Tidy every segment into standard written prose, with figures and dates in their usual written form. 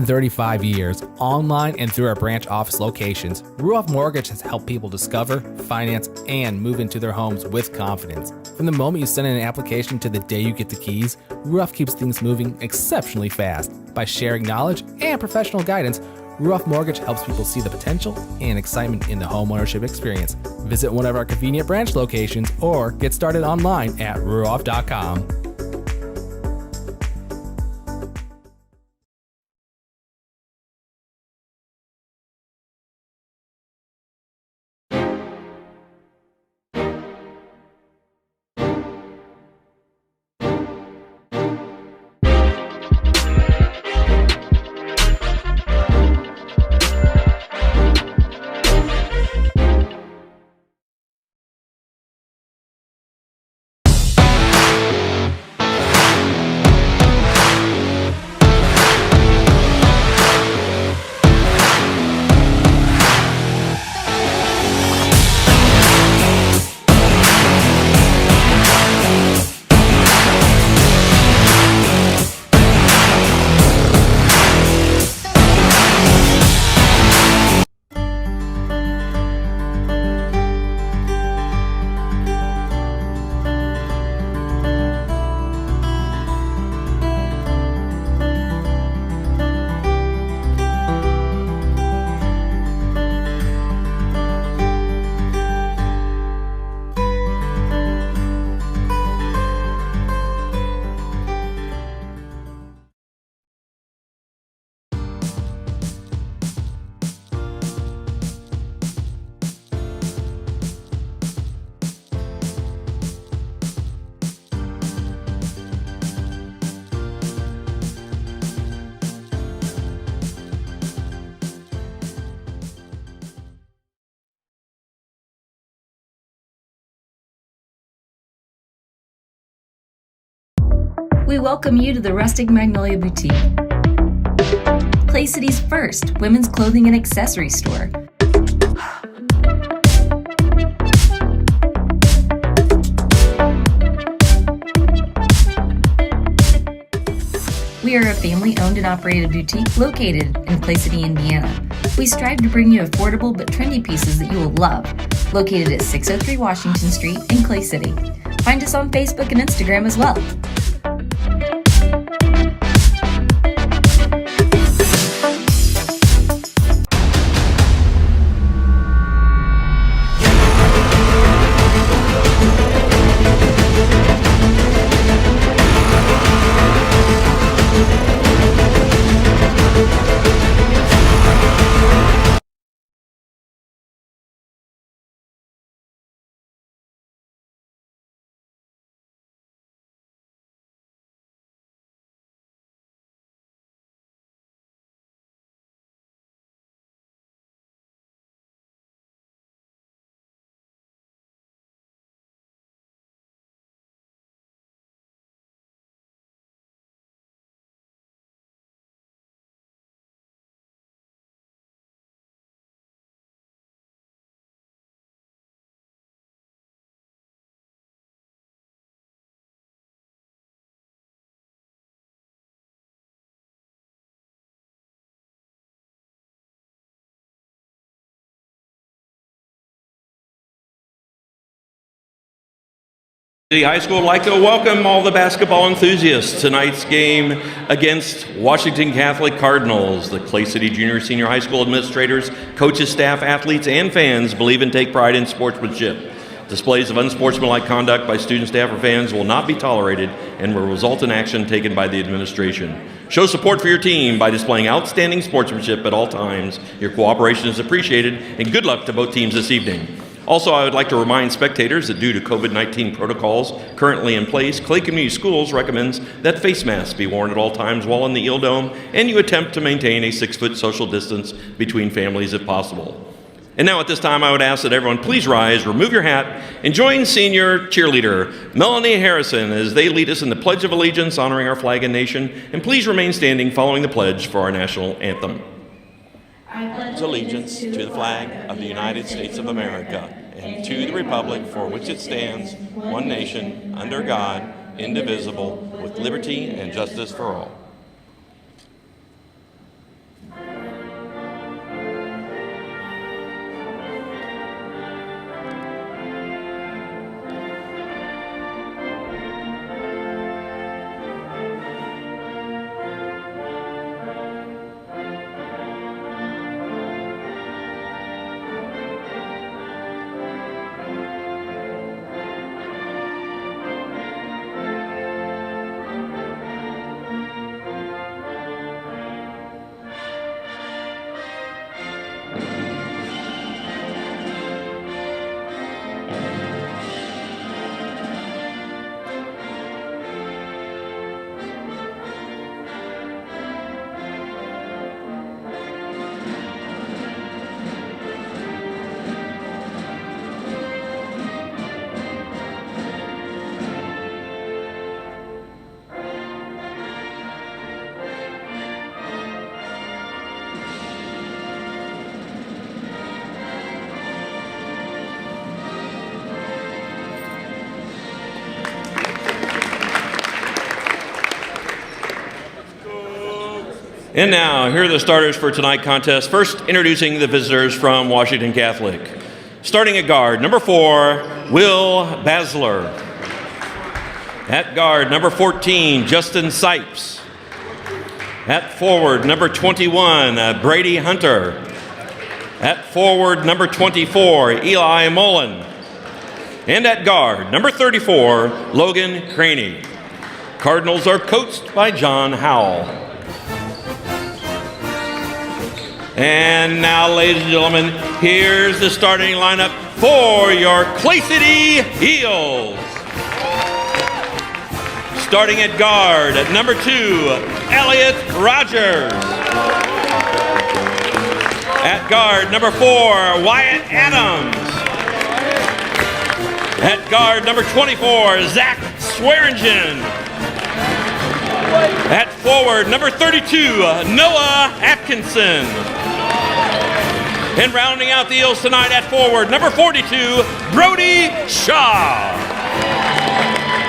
than 35 years, online and through our branch office locations, Ruoff Mortgage has helped people discover, finance, and move into their homes with confidence. From the moment you send in an application to the day you get the keys, Ruoff keeps things moving exceptionally fast. By sharing knowledge and professional guidance, Ruoff Mortgage helps people see the potential and excitement in the homeownership experience. Visit one of our convenient branch locations or get started online at ruoff.com. We welcome you to the Rustic Magnolia Boutique, Clay City's first women's clothing and accessory store. We are a family-owned and operated boutique located in Clay City, Indiana. We strive to bring you affordable but trendy pieces that you will love. Located at 603 Washington Street in Clay City. Find us on Facebook and Instagram as well. City High School would like to welcome all the basketball enthusiasts. Tonight's game against Washington Catholic Cardinals. The Clay City Junior Senior High School administrators, coaches, staff, athletes, and fans believe and take pride in sportsmanship. Displays of unsportsmanlike conduct by students, staff, or fans will not be tolerated and will result in action taken by the administration. Show support for your team by displaying outstanding sportsmanship at all times. Your cooperation is appreciated, and good luck to both teams this evening. Also, I would like to remind spectators that due to COVID-19 protocols currently in place, Clay Community Schools recommends that face masks be worn at all times while in the Eel Dome, and you attempt to maintain a 6-foot social distance between families if possible. And now at this time, I would ask that everyone please rise, remove your hat, and join senior cheerleader Melanie Harrison as they lead us in the Pledge of Allegiance, honoring our flag and nation. And please remain standing following the pledge for our national anthem. I pledge allegiance to the flag of the United States of America and to the republic for which it stands, one nation, under God, indivisible, with liberty and justice for all. And now, here are the starters for tonight's contest. First, introducing the visitors from Washington Catholic. Starting at guard, number 4, Will Basler. At guard, number 14, Justin Sipes. At forward, number 21, Brady Hunter. At forward, number 24, Eli Mullen. And at guard, number 34, Logan Craney. Cardinals are coached by John Howell. And now, ladies and gentlemen, here's the starting lineup for your Clay City Eels. Starting at guard, at number 2, Elliot Rogers. At guard, number 4, Wyatt Adams. At guard, number 24, Zach Swearingen. At forward, number 32, Noah Atkinson. And rounding out the Eels tonight at forward, number 42, Brody Shaw.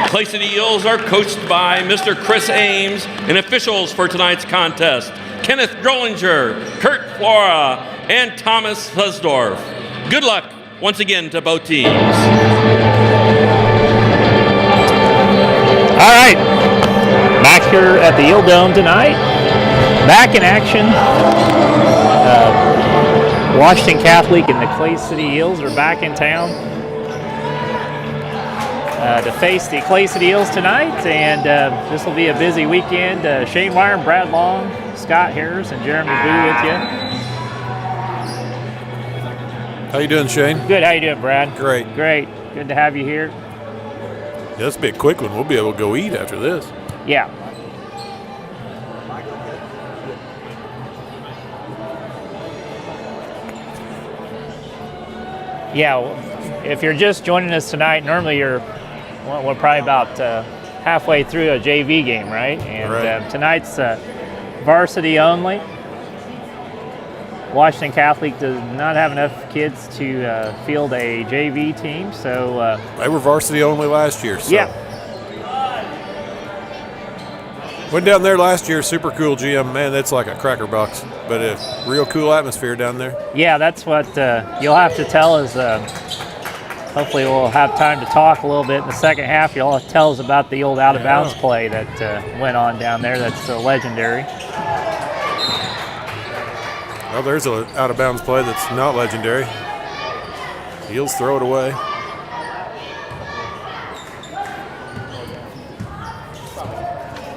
Clay City Eels are coached by Mr. Chris Ames, and officials for tonight's contest, Kenneth Drollinger, Kurt Flora, and Thomas Fusdorf. Good luck once again to both teams. All right, back here at the Eel Dome tonight, back in action. Washington Catholic and the Clay City Eels are back in town to face the Clay City Eels tonight, and this will be a busy weekend. Shane Wire, Brad Long, Scott Harris, and Jeremy Boo with you. How you doing, Shane? Good. How you doing, Brad? Great. Great. Good to have you here. Yeah, this will be a quick one. We'll be able to go eat after this. Yeah. Yeah, if you're just joining us tonight, normally we're probably about halfway through a JV game, right? And right. Tonight's varsity only. Washington Catholic does not have enough kids to field a JV team, so... They were varsity only last year, so... Yeah. Went down there last year, super cool gym. Man, that's like a cracker box, but a real cool atmosphere down there. Yeah, that's what you'll have to tell us. Hopefully we'll have time to talk a little bit in the second half. You'll tell us about the old out-of-bounds play that went on down there. That's legendary. Well, there's an out-of-bounds play that's not legendary. Eels throw it away.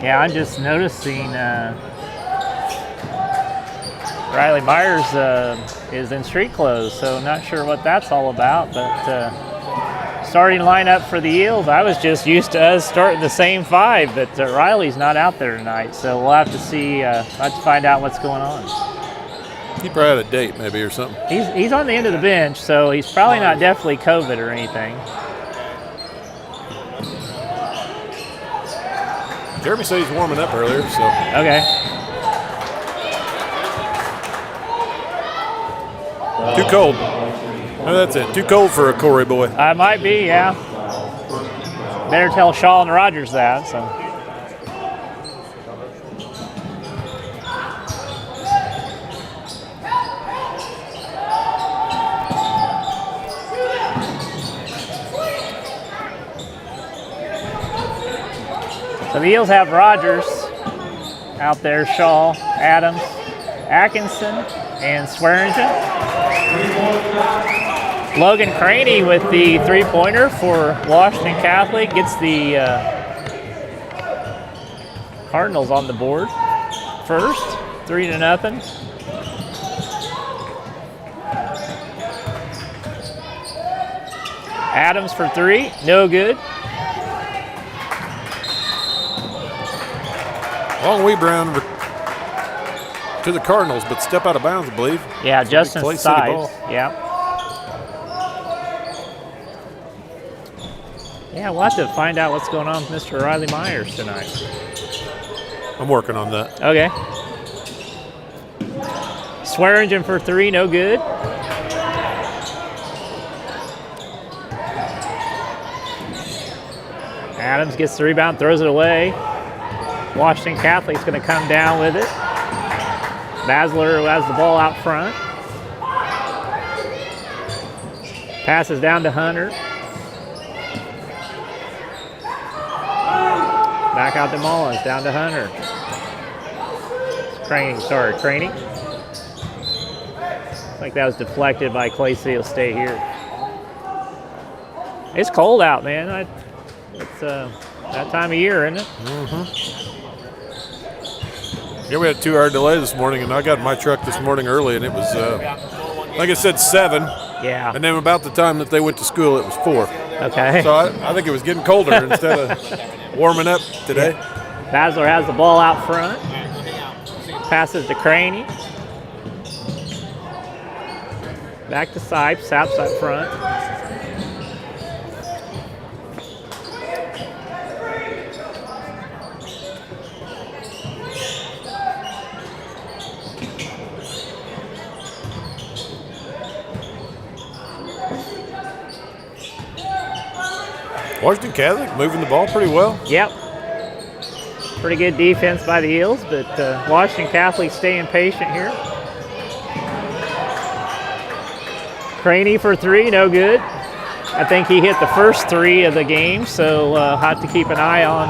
Yeah, I'm just noticing Riley Myers is in street clothes, so not sure what that's all about. But starting lineup for the Eels, I was just used to us starting the same 5, but Riley's not out there tonight, so we'll have to see. Let's find out what's going on. He probably had a date, maybe, or something. He's on the end of the bench, so he's probably not definitely COVID or anything. Jeremy said he's warming up earlier, so. Okay. Too cold. Oh, that's it. Too cold for a Corey boy. I might be, yeah. Better tell Shaw and Rogers that. So. So the Eels have Rogers out there, Shaw, Adams, Atkinson, and Swearingen. Logan Craney with the three-pointer for Washington Catholic gets the Cardinals on the board first, 3-0. Adams for 3, no good. Long way, Brown, to the Cardinals, but step out of bounds, I believe. Yeah, Justin Sipes. Yeah. Yeah, we'll have to find out what's going on with Mr. Riley Myers tonight. I'm working on that. Okay. Swearingen for 3, no good. Adams gets the rebound, throws it away. Washington Catholic's going to come down with it. Basler, who has the ball out front. Passes down to Hunter. Back out to Mullins, down to Hunter. Craney. Looks like that was deflected by Clay Seal. Stay here. It's cold out, man. It's that time of year, isn't it? Yeah, we had a 2-hour delay this morning, and I got in my truck this morning early, and it was, like I said, 7. Yeah. And then about the time that they went to school, it was 4. Okay. So I think it was getting colder instead of warming up today. Yeah. Basler has the ball out front. Passes to Craney. Back to Sipes. Sipes up front. Washington Catholic moving the ball pretty well. Yep. Pretty good defense by the Eels, but Washington Catholic staying patient here. Craney for 3, no good. I think he hit the first 3 of the game, so have to keep an eye on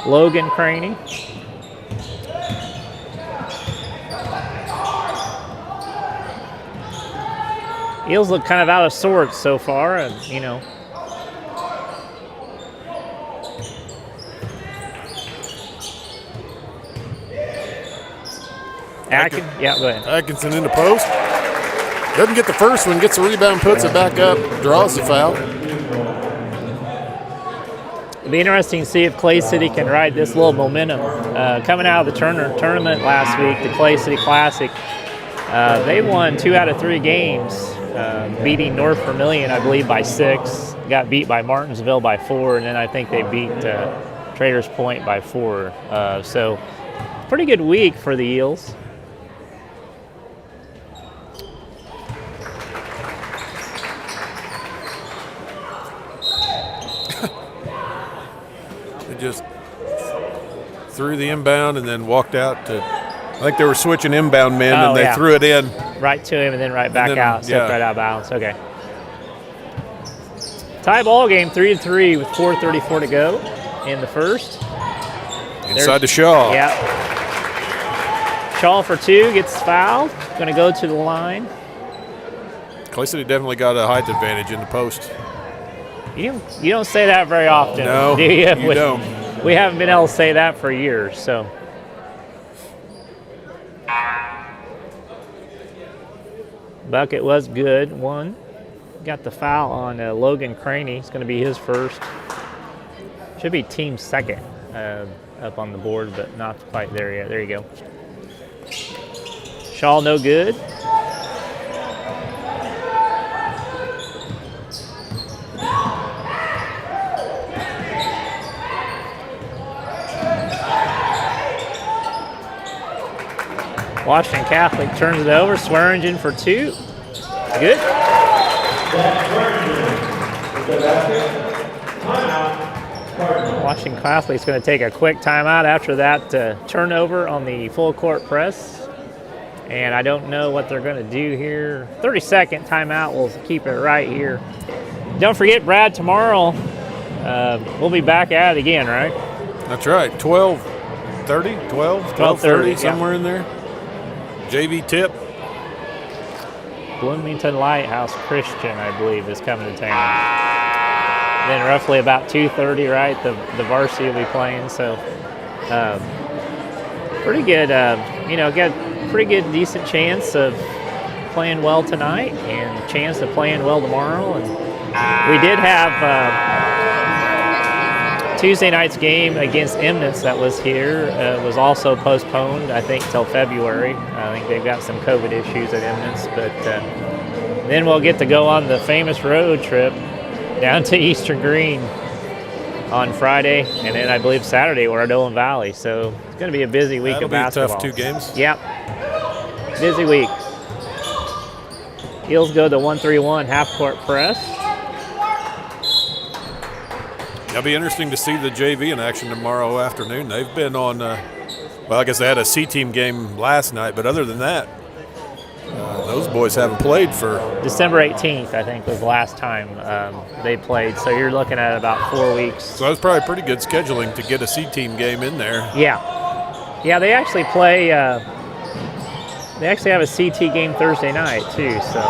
Logan Craney. Eels look kind of out of sorts so far, and yeah, go ahead. Atkinson in the post. Doesn't get the first one, gets the rebound, puts it back up, draws the foul. It'll be interesting to see if Clay City can ride this little momentum. Coming out of the tournament last week, the Clay City Classic, they won 2 out of 3 games, beating North Vermilion, I believe, by 6. Got beat by Martinsville by 4, and then I think they beat Traders Point by 4. So pretty good week for the Eels. Just threw the inbound and then walked out to, I think they were switching inbound men, and they threw it in. Right to him and then right back out, stepped right out of bounds. Okay. Tie ball game, 3-3 with 4:34 to go in the first. Inside to Shaw. Yeah. Shaw for 2, gets fouled. Going to go to the line. Clay City definitely got a height advantage in the post. You don't say that very often, no, do you? You don't. We haven't been able to say that for years, so. Bucket was good, 1. Got the foul on Logan Craney. It's going to be his first. Should be team second up on the board, but not quite there yet. There you go. Shaw, no good. Washington Catholic turns it over. Swearingen for 2. Good. Washington Catholic is going to take a quick timeout after that turnover on the full court press. And I don't know what they're going to do here. 30-second timeout. We'll keep it right here. Don't forget, Brad, tomorrow we'll be back at it again, right? That's right. 12:30, somewhere in there. JV tip. Bloomington Lighthouse Christian, I believe, is coming to town. Then roughly about 2:30, right, the varsity will be playing. So pretty good, got pretty good, decent chance of playing well tonight and chance of playing well tomorrow. And we did have Tuesday night's game against Eminence that was here was also postponed, I think, till February. I think they've got some COVID issues at Eminence, but then we'll get to go on the famous road trip down to Eastern Green on Friday, and then I believe Saturday we're at Owen Valley. So it's going to be a busy week of basketball. That'll be a tough 2 games. Yep, busy week. Eels go to 1-3-1 half-court press. It'll be interesting to see the JV in action tomorrow afternoon. They've been on Well, I guess they had a C-team game last night, but other than that, those boys haven't played for... December 18th, I think, was the last time they played. So you're looking at about 4 weeks. So that's probably pretty good scheduling to get a C-team game in there. Yeah. Yeah, they actually play... they actually have a CT game Thursday night, too, so...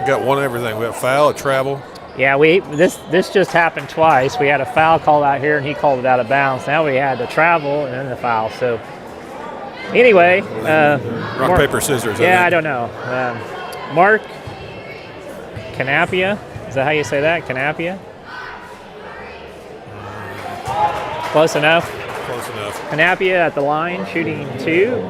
We got one everything. We have foul, a travel. Yeah, this just happened twice. We had a foul called out here, and he called it out of bounds. Now we had the travel and then the foul. So anyway, rock, paper, scissors. Yeah, I don't know. Mark Canapia, is that how you say that? Canapia? Close enough. Close enough. Canapia at the line, shooting 2.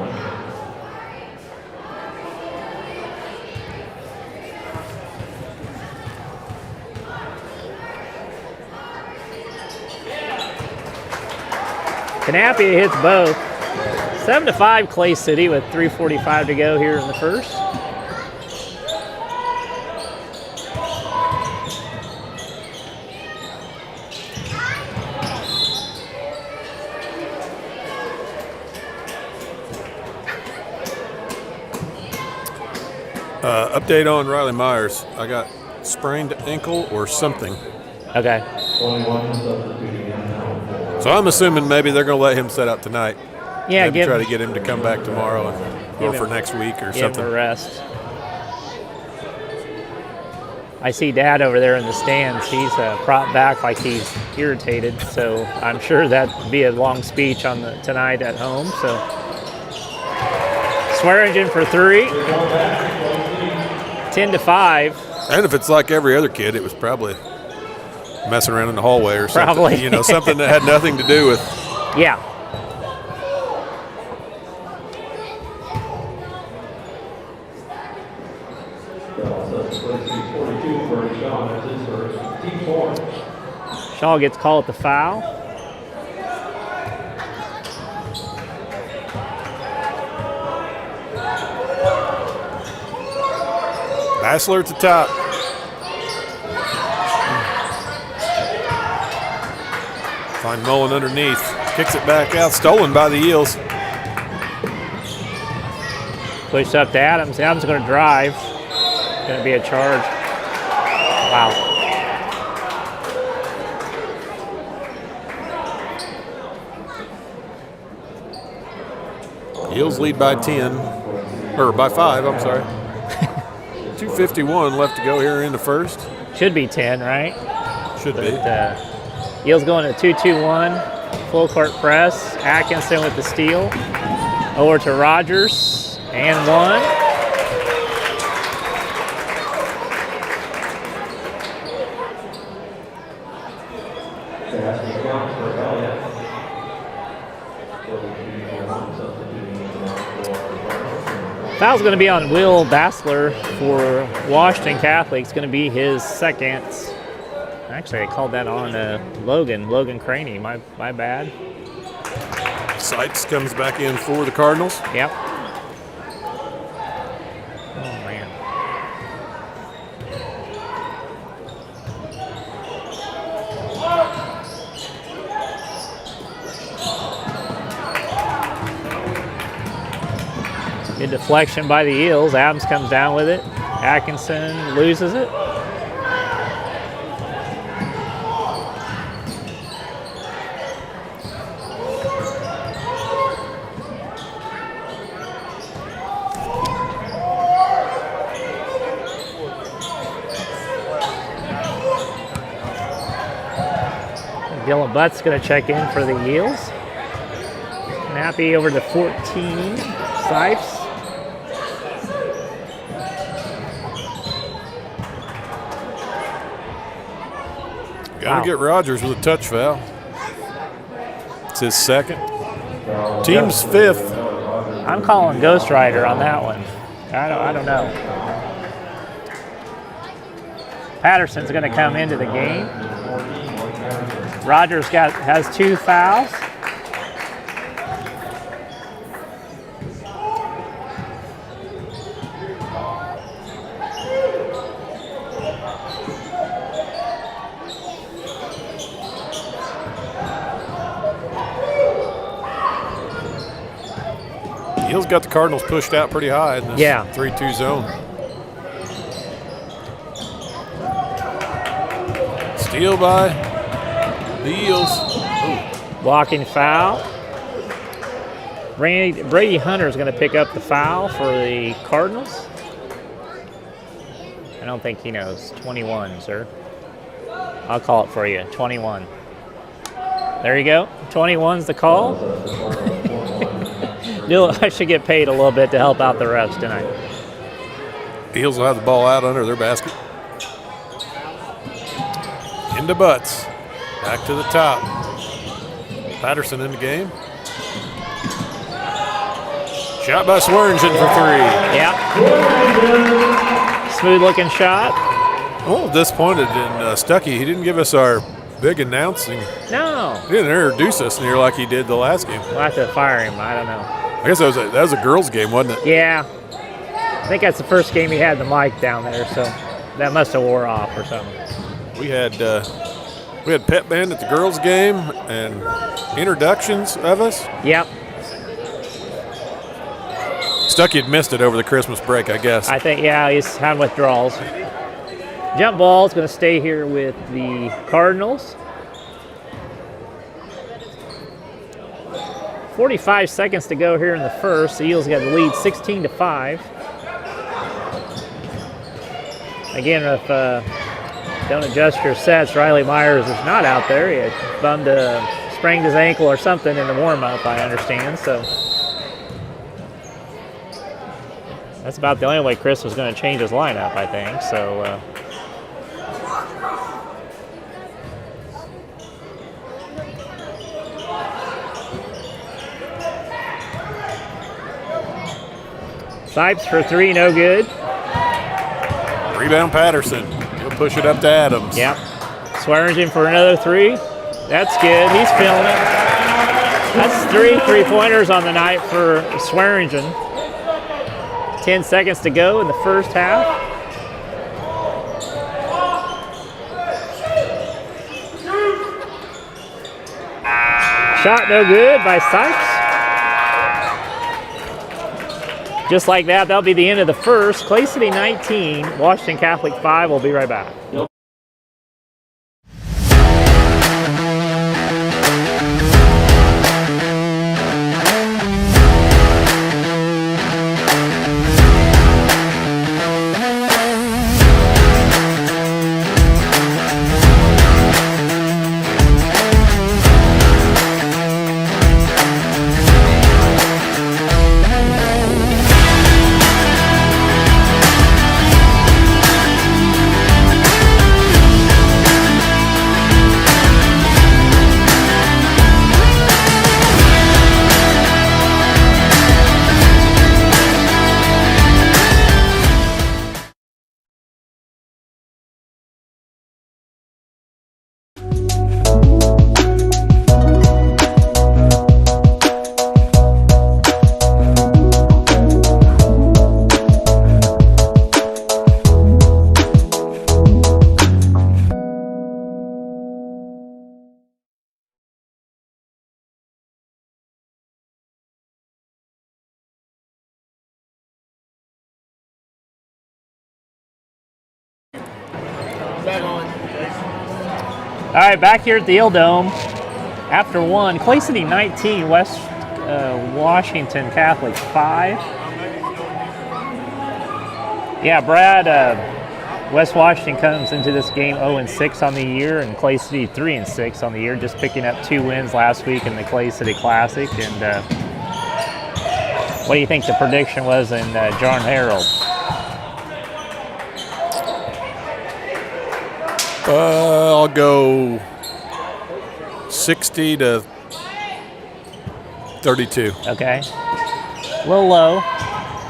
Canapia hits both. 7-5 Clay City with 3:45 to go here in the first. Update on Riley Myers. I got sprained ankle or something. Okay. So I'm assuming maybe they're going to let him set out tonight. Yeah, maybe try to get him to come back tomorrow or for next week or give something. him a rest. I see Dad over there in the stands. He's propped back like he's irritated. So I'm sure that'd be a long speech on tonight at home. So Swearingen for 3. 10-5. And if it's like every other kid, it was probably messing around in the hallway or something. Probably. You know, something that had nothing to do with. Yeah. Shaw gets called at the foul. Bassler at the top. Find Mullen underneath. Kicks it back out. Stolen by the Eels. Pushed up to Adams. Adams going to drive. Going to be a charge. Wow. Eels lead by 10. Or by 5, I'm sorry. 2:51 left to go here in the first. Should be 10, right? Should be. Eels going to 2-2-1. Full court press. Atkinson with the steal. Over to Rogers. And 1. Foul's going to be on Will Bassler for Washington Catholic. It's going to be his second. Actually, I called that on Logan Craney. My bad. Seitz comes back in for the Cardinals. Yep. Oh, man. Good deflection by the Eels. Adams comes down with it. Atkinson loses it. Dylan Butt's going to check in for the Eels. Nappy over to 14. Sipes. Got to get Rogers with a touch foul. It's his second. Team's 5th. I'm calling Ghost Rider on that one. I don't know. Patterson's going to come into the game. Rogers has 2 fouls. Eels got the Cardinals pushed out pretty high in this 3-2 zone. Steal by the Eels. Ooh. Blocking foul. Brady Hunter is going to pick up the foul for the Cardinals. I don't think he knows. 21, sir. I'll call it for you. 21. There you go. 21's the call. I should get paid a little bit to help out the refs tonight. Eels will have the ball out under their basket. Into Butts. Back to the top. Patterson in the game. Shot by Swearingen for 3. Yeah. Smooth looking shot. I'm a little disappointed in Stuckey. He didn't give us our big announcing. No. He didn't introduce us near like he did the last game. We'll have to fire him. I don't know. I guess that was a girls' game, wasn't it? Yeah. I think that's the first game he had the mic down there, so that must have wore off or something. We had pep band at the girls' game and introductions of us. Yep. Stuckey had missed it over the Christmas break, I guess. I think, yeah, he's having withdrawals. Jump ball is going to stay here with the Cardinals. 45 seconds to go here in the first. The Eagles got the lead 16-5. Again, if don't adjust your sets, Riley Myers is not out there. He had sprained his ankle or something in the warm-up, I understand. So that's about the only way Chris was going to change his lineup, I think. So Sipes for 3, no good. Rebound Patterson. He'll push it up to Adams. Yep. Swearingen for another 3. That's good. He's feeling it. That's 3 3-pointers on the night for Swearingen. 10 seconds to go in the first half. Shot no good by Sipes. Just like that, that'll be the end of the first. Clay City 19, Washington Catholic 5. We'll be right back. All right, back here at the Eel Dome. After 1, Clay City 19, West Washington Catholic 5. Yeah, Brad, West Washington comes into this game 0-6 on the year, and Clay City 3-6 on the year, just picking up 2 wins last week in the Clay City Classic. And what do you think the prediction was in John Harold? I'll go 60-32. Okay. A little low.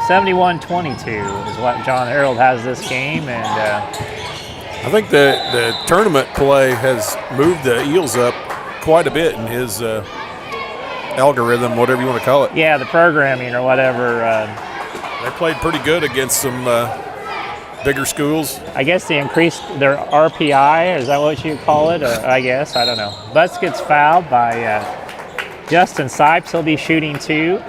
71-22 is what John Harold has this game, and I think the tournament play has moved the Eels up quite a bit in his algorithm, whatever you want to call it. Yeah, the programming or whatever. They played pretty good against some bigger schools. I guess they increased their RPI. Is that what you call it? Or I guess, I don't know. Butts gets fouled by Justin Sipes. He'll be shooting 2.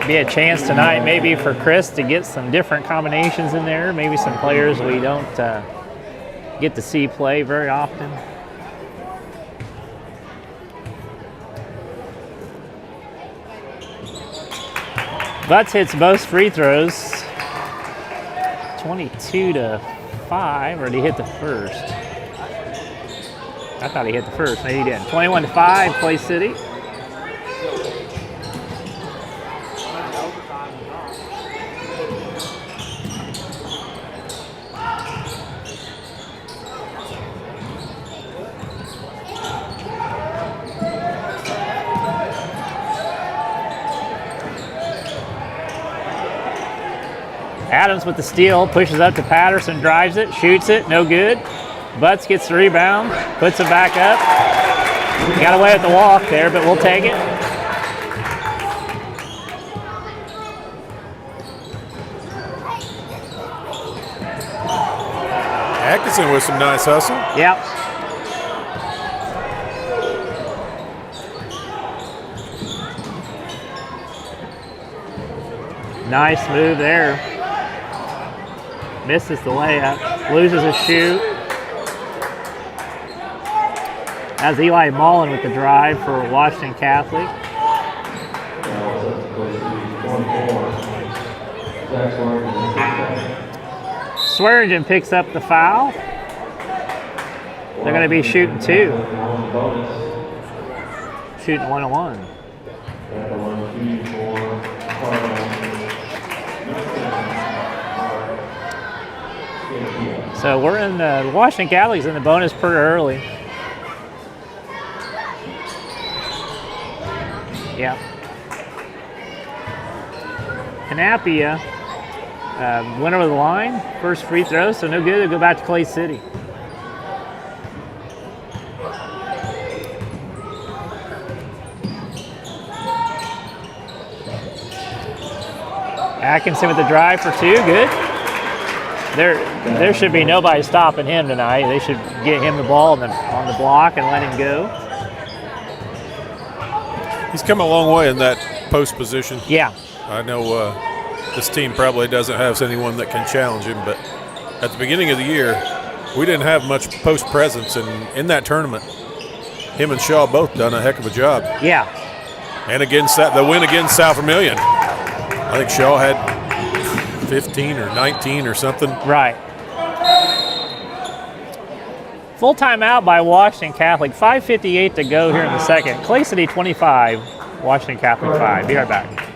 Be a chance tonight maybe for Chris to get some different combinations in there, maybe some players we don't get to see play very often. Butts hits both free throws, 22-5, or did he hit the first? I thought he hit the first, maybe he didn't. 21-5, Clay City. Adams with the steal, pushes up to Patterson, drives it, shoots it, no good. Butts gets the rebound, puts it back up. Got away with the walk there, but we'll take it. Atkinson with some nice hustle. Yep. Nice move there. Misses the layup, loses a shoot. As Eli Mullen with the drive for Washington Catholic. Swearingen picks up the foul. They're going to be shooting 2. Shooting 1-1. So we're in Washington Catholic's in the bonus pretty early. Yeah. Canapia went over the line, first free throw, so no good. They'll go back to Clay City. Atkinson with the drive for 2, good. There should be nobody stopping him tonight. They should get him the ball on the block and let him go. He's come a long way in that post position. Yeah. I know this team probably doesn't have anyone that can challenge him, but at the beginning of the year, we didn't have much post presence, and in that tournament, him and Shaw both done a heck of a job. Yeah. And against that, the win against South Vermilion, I think Shaw had 15 or 19 or something. Right. Full timeout by Washington Catholic. 5:58 to go here in the second. Clay City 25, Washington Catholic 5. Be right back.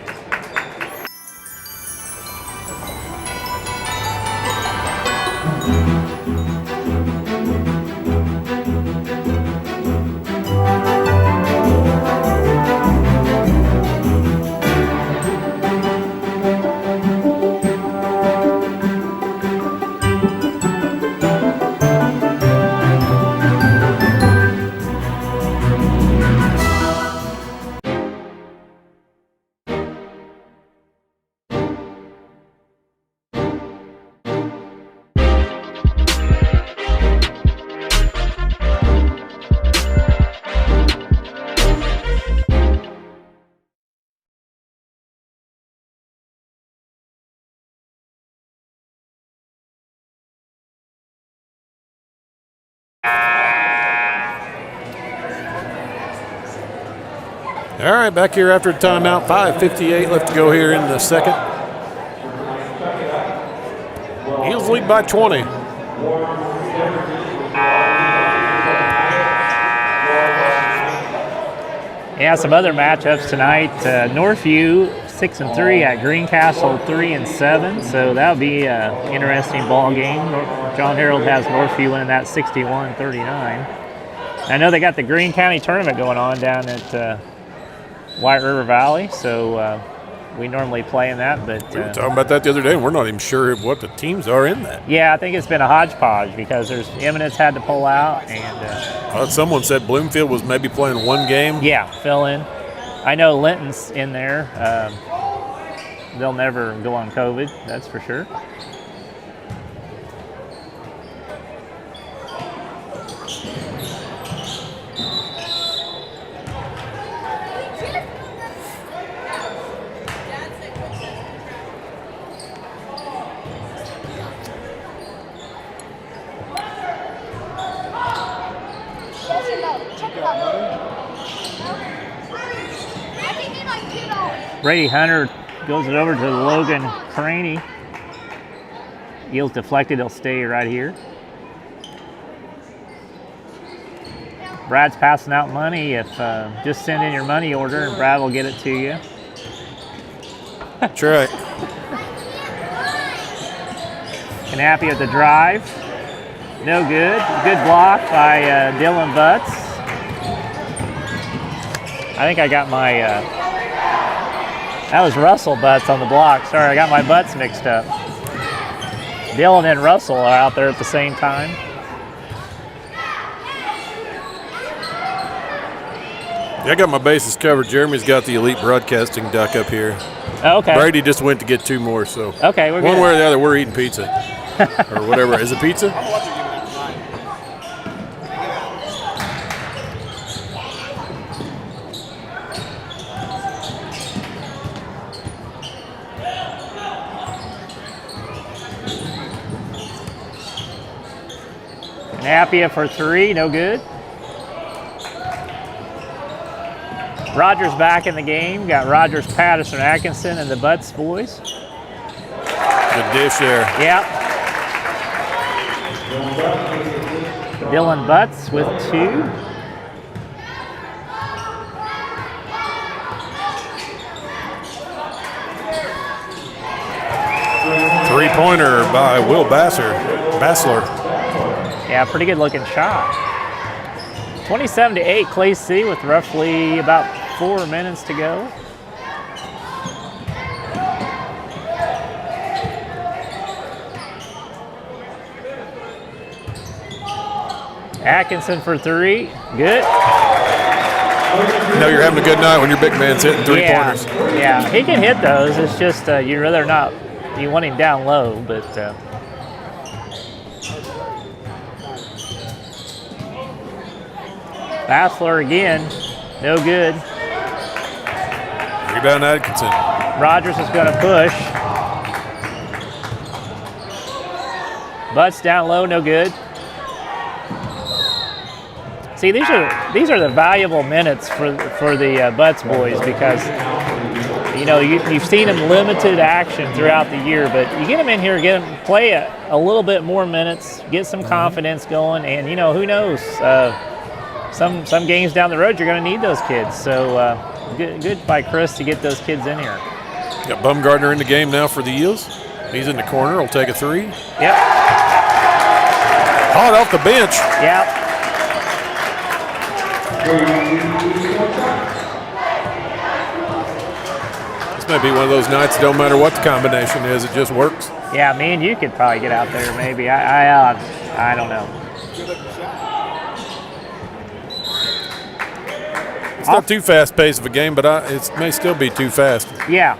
All right, back here after timeout. 5:58 left to go here in the second. Eagles lead by 20. Yeah, some other matchups tonight. Northview 6-3 at Greencastle 3-7. So that'll be an interesting ball game. John Harold has Northview winning that 61-39. I know they got the Greene County tournament going on down at White River Valley, so we normally play in that. But we were talking about that the other day, and we're not even sure what the teams are in that. Yeah, I think it's been a hodgepodge because there's Eminence had to pull out, and someone said Bloomfield was maybe playing one game. Yeah, fill in. I know Linton's in there. They'll never go on COVID, that's for sure. Brady Hunter goes it over to Logan Craney. Eels deflected, he'll stay right here. Brad's passing out money. If just send in your money order and Brad will get it to you. That's right. Knappy at the drive. No good. Good block by Dylan Butts. I think I got my, that was Russell Butts on the block. Sorry, I got my Butts mixed up. Dylan and Russell are out there at the same time. Yeah, I got my bases covered. Jeremy's got the elite broadcasting duck up here. Okay. Brady just went to get 2 more, so Okay, we're one good. way or the other, we're eating pizza or whatever. Is it pizza? Appia for 3, no good. Rogers back in the game. Got Rogers, Patterson, Atkinson, and the Butts boys. Good dish there. Yep. Dylan Butts with 2. Three-pointer by Will Bassler. Yeah, pretty good looking shot. 27-8, Clay City with roughly about 4 minutes to go. Atkinson for 3, good. You know you're having a good night when your big man's hitting three-pointers. Yeah, he can hit those. It's just you'd rather not. You want him down low, but. Bassler again, no good. Rebound Atkinson. Rogers is going to push. Butts down low, no good. See, these are the valuable minutes for the Butts boys because you know you've seen them limited action throughout the year, but you get them in here, get them play a little bit more minutes, get some confidence going, and you know who knows. Some games down the road, you're going to need those kids. So good by Chris to get those kids in here. Got Bumgardner in the game now for the Eels. He's in the corner. He'll take a 3. Yep. Hot off the bench. Yep. This may be one of those nights. It don't matter what the combination is. It just works. Yeah, me and you could probably get out there. Maybe I don't know. It's not too fast-paced of a game, but it may still be too fast. Yeah.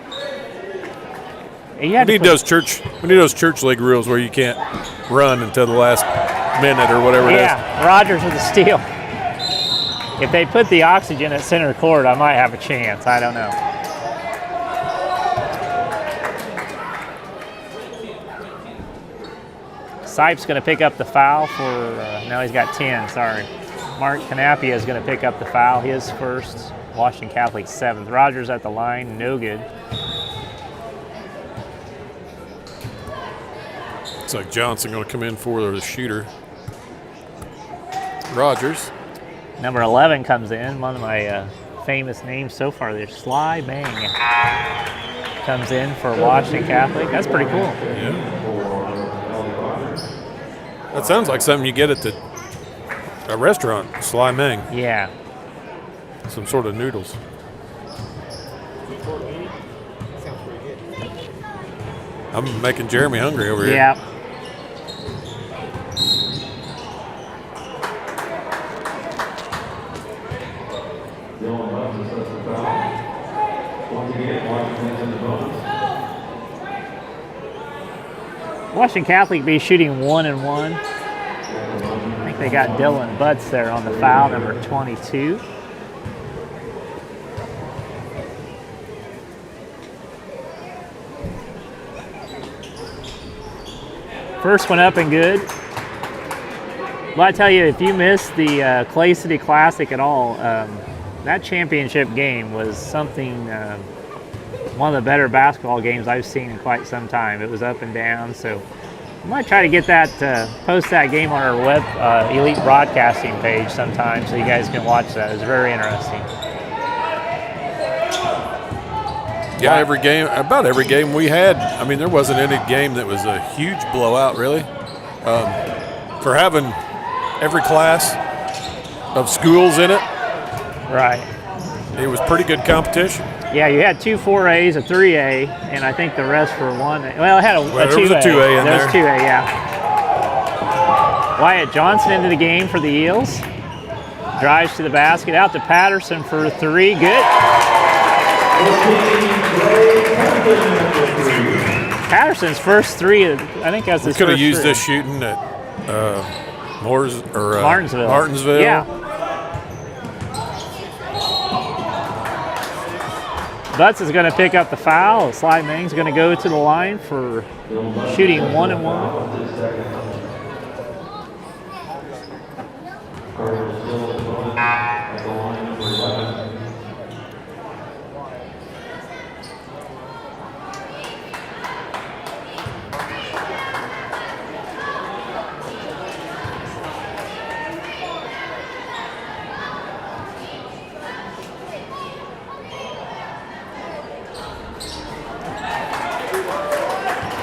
We need those church league rules where you can't run until the last minute or whatever it is. Yeah, Rogers with the steal. If they put the oxygen at center court, I might have a chance. I don't know. Sipes going to pick up the foul for, now he's got 10, sorry. Mark Knappy is going to pick up the foul, his first. Washington Catholic 7th. Rogers at the line, no good. Looks like Johnson going to come in for the shooter. Rogers. Number 11 comes in, one of my famous names so far. There's Sly Bang comes in for Washington Catholic. That's pretty cool. Yeah. That sounds like something you get at a restaurant, Sly Mang. Yeah. Some sort of noodles. I'm making Jeremy hungry over here. Yeah. Washington Catholic be shooting 1 and 1. I think they got Dylan Butts there on the foul, number 22. First one up and good. Well, I tell you, if you missed the Clay City Classic at all, that championship game was something, one of the better basketball games I've seen in quite some time. It was up and down, so I might try to get that, post that game on our web Elite Broadcasting page sometime so you guys can watch that. It was very interesting. Yeah, about every game we had, I mean, there wasn't any game that was a huge blowout, really. For having every class of schools in it, Right. it was pretty good competition. Yeah, you had 2 4As, a 3A, and I think the rest were 1A. Well, it had a 2A. There was a 2A in there. There's 2A, yeah. Wyatt Johnson into the game for the Eels. Drives to the basket, out to Patterson for 3. Good. Patterson's first 3, I think that's his first 3. Could have used this shooting at Martinsville. Yeah. Butts is going to pick up the foul. Sly Ming's going to go to the line for shooting 1-and-1.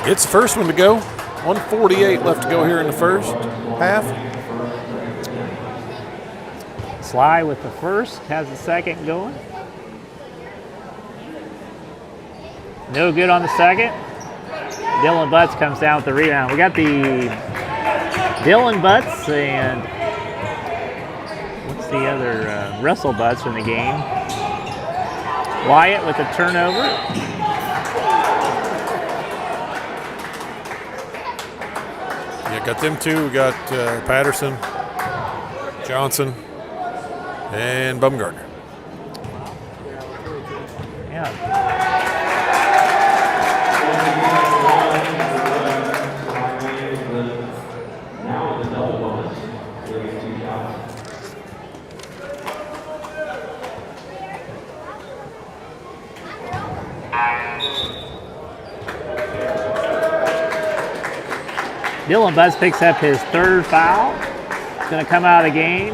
It's the first one to go. 1:48 left to go here in the first half. Sly with the first, has the second going. No good on the second. Dylan Butts comes down with the rebound. We got the Dylan Butts and what's the other? Russell Butts in the game. Wyatt with the turnover. Yeah, got them two. We got Patterson, Johnson, and Bumgarner. Yeah. Dylan Butts picks up his 3rd foul. He's going to come out of the game.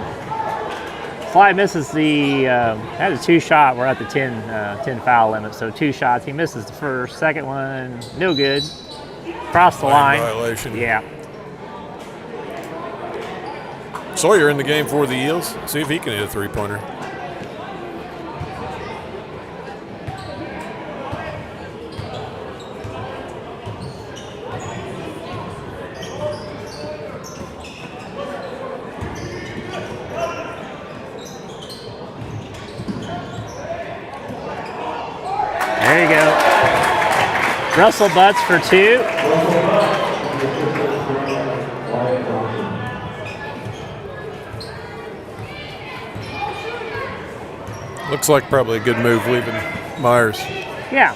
Sly misses the, had a 2-shot. We're at the 10 foul limit, so 2 shots. He misses the first. Second one, no good. Across the line. Violation. Yeah. Sawyer in the game for the Eels. See if he can hit a 3-pointer. There you go. Russell Butts for 2. Looks like probably a good move leaving Myers Yeah.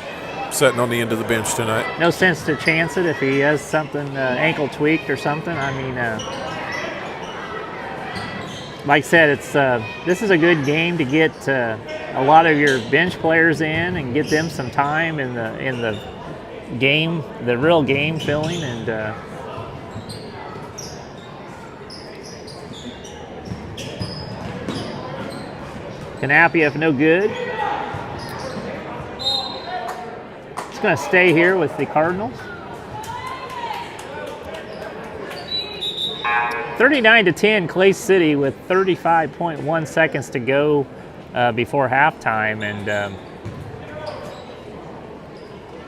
sitting on the end of the bench tonight. No sense to chance it if he has something ankle tweaked or something. I mean, like I said, it's this is a good game to get a lot of your bench players in and get them some time in the game, the real game filling, and Canapia, if no good. It's going to stay here with the Cardinals. 39-10, Clay City with 35.1 seconds to go before halftime, and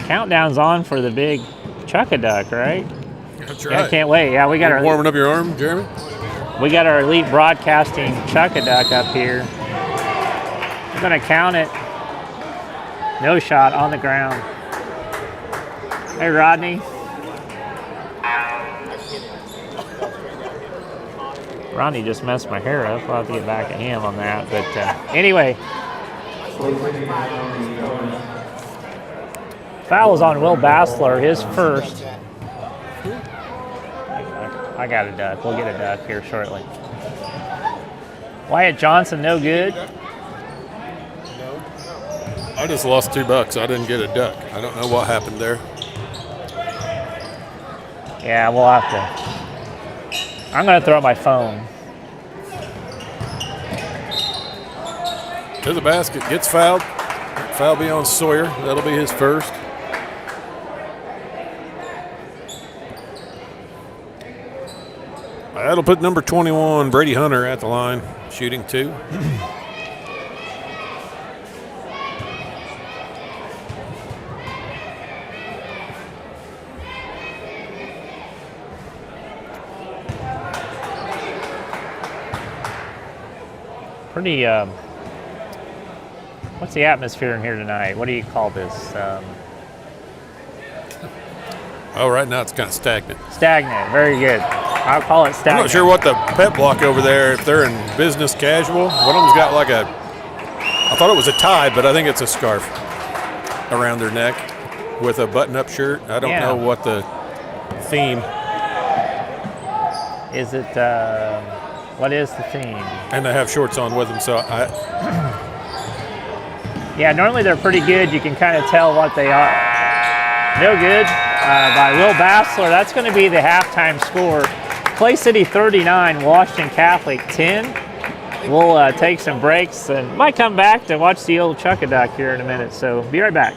countdown's on for the big Chuck-a-Duck, right? That's Yeah, I can't wait. Yeah, we got warming up your arm, Jeremy? We got our Elite Broadcasting Chuck-a-Duck up here. We're gonna count it. No shot on the ground. Hey, Rodney. Rodney just messed my hair up. I'll have to get back at him on that. But anyway. Foul is on Will Bassler, his first. I got a duck. We'll get a duck here shortly. Wyatt Johnson, no good. I just lost $2. I didn't get a duck. I don't know what happened there. Yeah, we'll have to. I'm going to throw my phone. To the basket, gets fouled. Foul be on Sawyer. That'll be his first. That'll put number 21, Brady Hunter, at the line, shooting 2. Pretty, what's the atmosphere in here tonight? What do you call this? Oh, right now it's kind of stagnant. Stagnant, very good. I'll call it stagnant. I'm not sure what the pep block over there, if they're in business casual. One of them's got like I thought it was a tie, but I think it's a scarf around their neck with a button-up shirt. I don't know what the theme. Is it, what is the theme? And they have shorts on with them, so Yeah, normally they're pretty good. You can kind of tell what they are. No good by Will Bassler. That's going to be the halftime score. Clay City 39, Washington Catholic 10. We'll take some breaks and might come back to watch the old Chuck-a-Duck here in a minute. So be right back.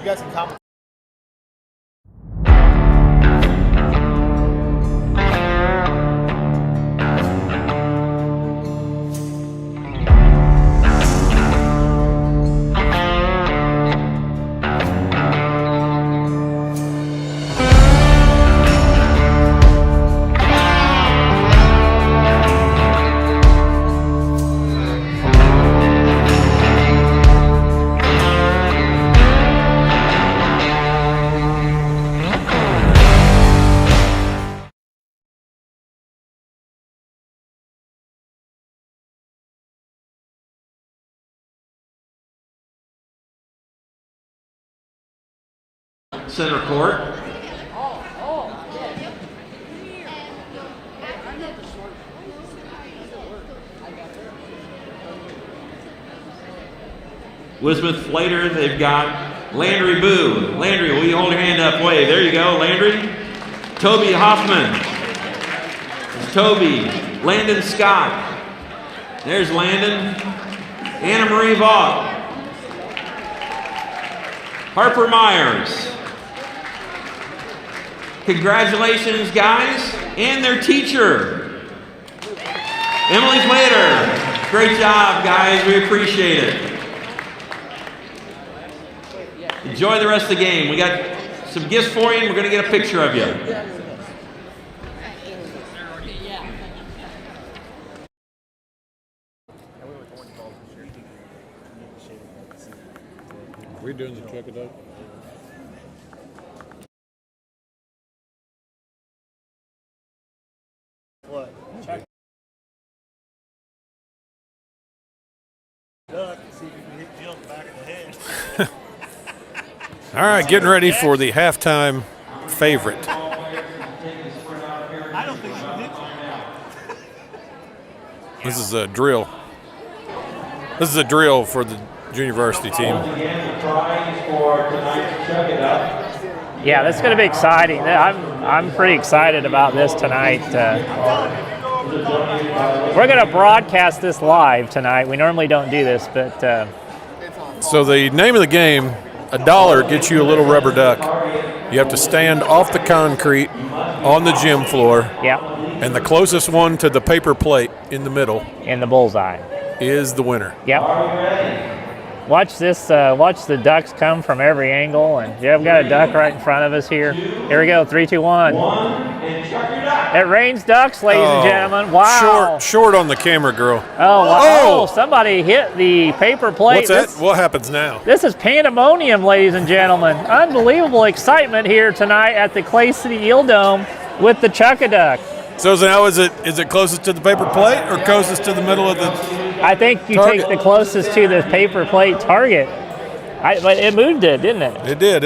Center court. Wismith Flater, they've got Landry Boo. Landry, will you hold your hand up? Wave. There you go, Landry. Toby Hoffman. There's Toby. Landon Scott. There's Landon. Anna Marie Vaught. Harper Myers. Congratulations, guys, and their teacher, Emily Flater. Great job, guys. We appreciate it. Enjoy the rest of the game. We got some gifts for you, and we're going to get a picture of you. Are we doing the Chuck-a-Duck? What? Duck and see if you can hit Jill in the back of the head. All right, getting ready for the halftime favorite. I don't think she did. This is a drill. This is a drill for the junior varsity team. Yeah, that's going to be exciting. I'm pretty excited about this tonight. We're going to broadcast this live tonight. We normally don't do this, but so the name of the game, $1 gets you a little rubber duck. You have to stand off the concrete on the gym floor. Yeah. And the closest one to the paper plate in the middle, in the bullseye, is the winner. Yep. Watch this. Watch the ducks come from every angle, and yeah, we've got a duck right in front of us here. Here we go. 3, 2, 1. It rains ducks, ladies and gentlemen. Wow. Short on the camera, girl. Oh, wow. Oh, somebody hit the paper plate. What's that? What happens now? This is pandemonium, ladies and gentlemen. Unbelievable excitement here tonight at the Clay City Eel Dome with the Chuck-a-Duck. So now is it closest to the paper plate or closest to the middle of the I think you target? take the closest to the paper plate target. But it moved it, didn't it? It did.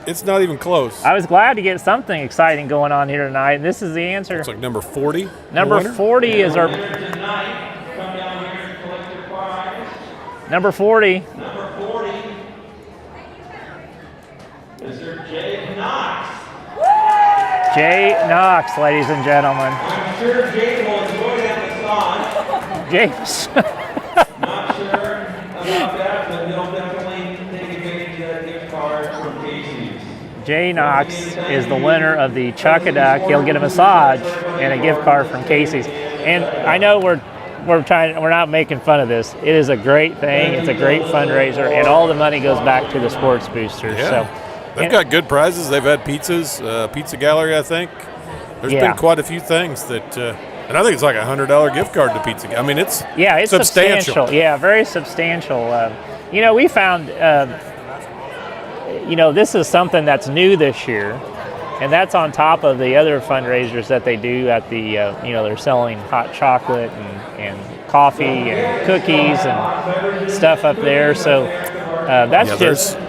It's not even close. I was glad to get something exciting going on here tonight, and this is the answer. It's like number 40. Number 40 is our. Number 40. Number 40, Mr. Jay Knox. Jay Knox, ladies and gentlemen. I'm sure Jay will enjoy that massage. James. Not sure about that, but he'll definitely take advantage of that gift card from Casey's. Jay Knox is the winner of the Chuck-a-Duck. He'll get a massage and a gift card from Casey's. And I know we're not making fun of this. It is a great thing. It's a great fundraiser, and all the money goes back to the sports boosters. Yeah. So They've got good prizes. They've had pizzas, pizza gallery, I think. There's Yeah. been quite a few things that, and I think it's like a $100 gift card to pizza. I mean, it's it's substantial. Yeah, very substantial. We found, this is something that's new this year, and that's on top of the other fundraisers that they do at the, they're selling hot chocolate and coffee and cookies and stuff up there. So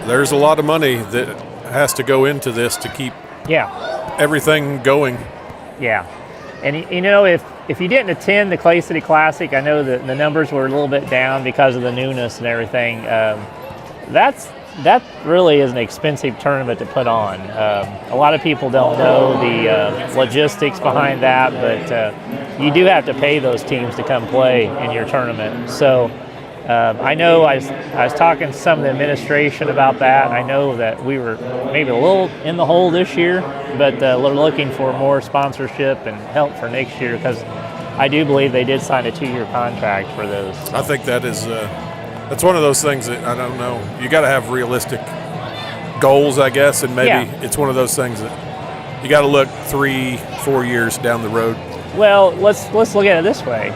there's a lot of money that has to go into this to keep everything going. Yeah. And if you didn't attend the Clay City Classic, I know that the numbers were a little bit down because of the newness and everything. That really is an expensive tournament to put on. A lot of people don't know the logistics behind that, but you do have to pay those teams to come play in your tournament. So I know I was talking to some of the administration about that. I know that we were maybe a little in the hole this year, but we're looking for more sponsorship and help for next year because I do believe they did sign a 2-year contract for those. I think that is that's one of those things that I don't know. You got to have realistic goals, I guess, and maybe it's one of those things that you got to look 3-4 years down the road. Well, let's look at it this way.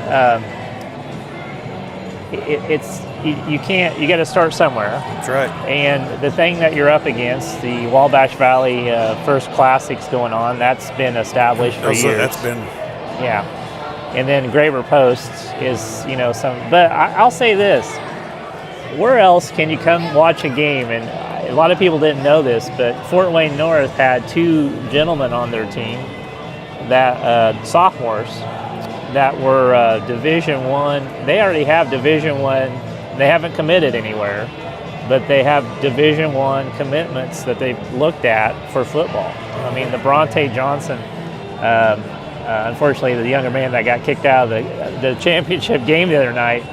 You got to start somewhere. That's right. And the thing that you're up against, the Wabash Valley First Classics going on, that's been established for years. That's been. Yeah. And then Graver Post is, some. But I'll say this: where else can you come watch a game? And a lot of people didn't know this, but Fort Wayne North had 2 gentlemen on their team, that sophomores, that were Division One. They already have Division One. They haven't committed anywhere, but they have Division One commitments that they've looked at for football. I mean, the Bronte Johnson, unfortunately, the younger man that got kicked out of the championship game the other night,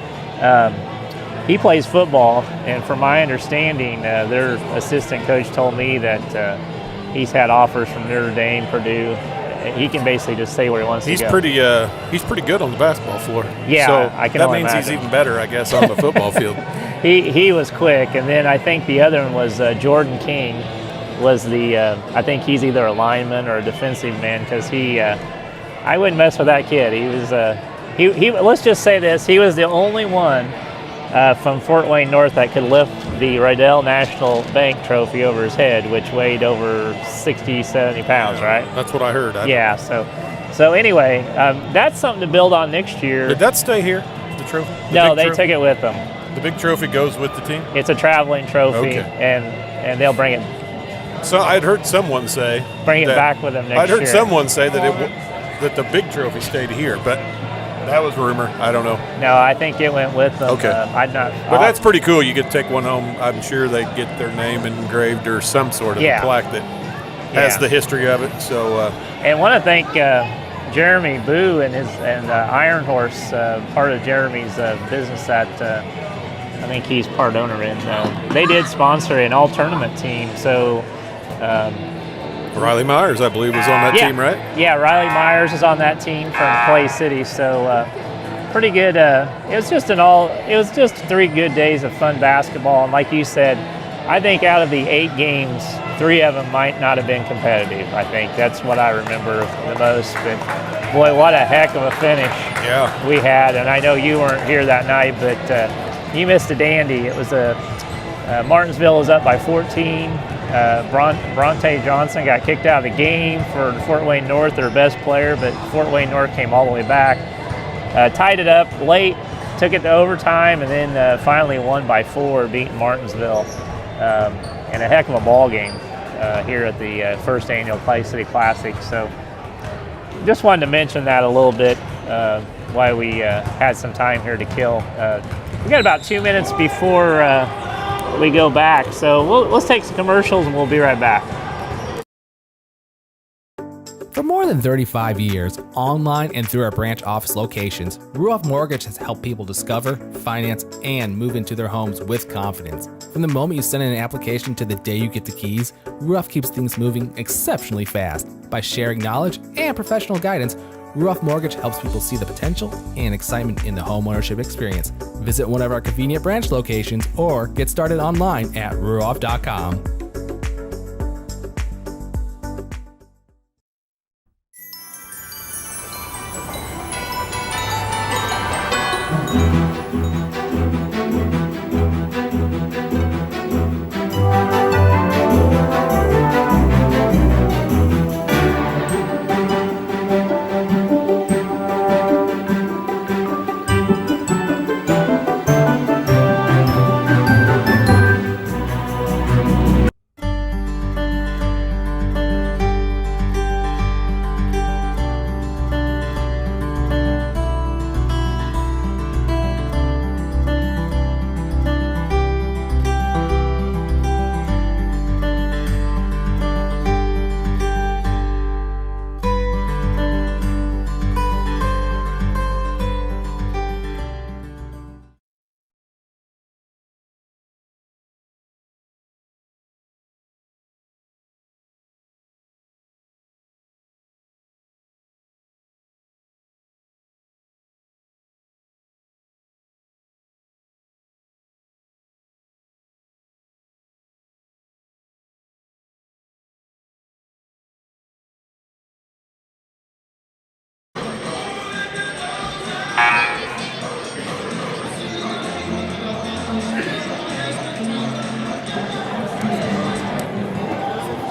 he plays football, and from my understanding, their assistant coach told me that he's had offers from Notre Dame, Purdue. He can basically just say where he wants to go. He's pretty good on the basketball floor. Yeah, so I can that only means imagine. he's even better, I guess, on the football field. He was quick, and then I think the other one was Jordan King. Was I think he's either a lineman or a defensive man because I wouldn't mess with that kid. He was he. Let's just say this: he was the only one from Fort Wayne North that could lift the Riddell National Bank Trophy over his head, which weighed over 60, 70 pounds, right? That's what I heard. So anyway, that's something to build on next year. Did that stay here, the trophy? No, they took it with them. The big trophy goes with the team? It's a traveling trophy, Okay. and they'll bring it. So I'd heard someone say Bring it back with them next I'd heard year. someone say that the big trophy stayed here, but that was rumor. I don't know. No, I think it went with them. Okay. I'd not. But that's pretty cool. You get to take one home. I'm sure they get their name engraved or some sort of plaque that has the history of it. So. And want to thank Jeremy Boo and Iron Horse, part of Jeremy's business that I think he's part owner in. They did sponsor an all-tournament team, so. Riley Myers, I believe, was on that team, right? Yeah, Riley Myers is on that team from Clay City, so pretty good. It was just 3 good days of fun basketball, and like you said, I think out of the 8 games, 3 of them might not have been competitive. I think that's what I remember the most. But boy, what a heck of a finish we had, and I know you weren't here that night, but you missed a dandy. It was Martinsville was up by 14. Bronte Johnson got kicked out of the game for Fort Wayne North, their best player, but Fort Wayne North came all the way back, tied it up late, took it to overtime, and then finally won by 4, beating Martinsville, and a heck of a ball game. here at the first annual Clay City Classic. So just wanted to mention that a little bit, why we had some time here to kill. We got about 2 minutes before we go back, so let's take some commercials and we'll be right back. For more than 35 years, online and through our branch office locations, Ruoff Mortgage has helped people discover, finance, and move into their homes with confidence. From the moment you send in an application to the day you get the keys, Ruoff keeps things moving exceptionally fast. By sharing knowledge and professional guidance, Ruoff Mortgage helps people see the potential and excitement in the homeownership experience. Visit one of our convenient branch locations or get started online at ruoff.com.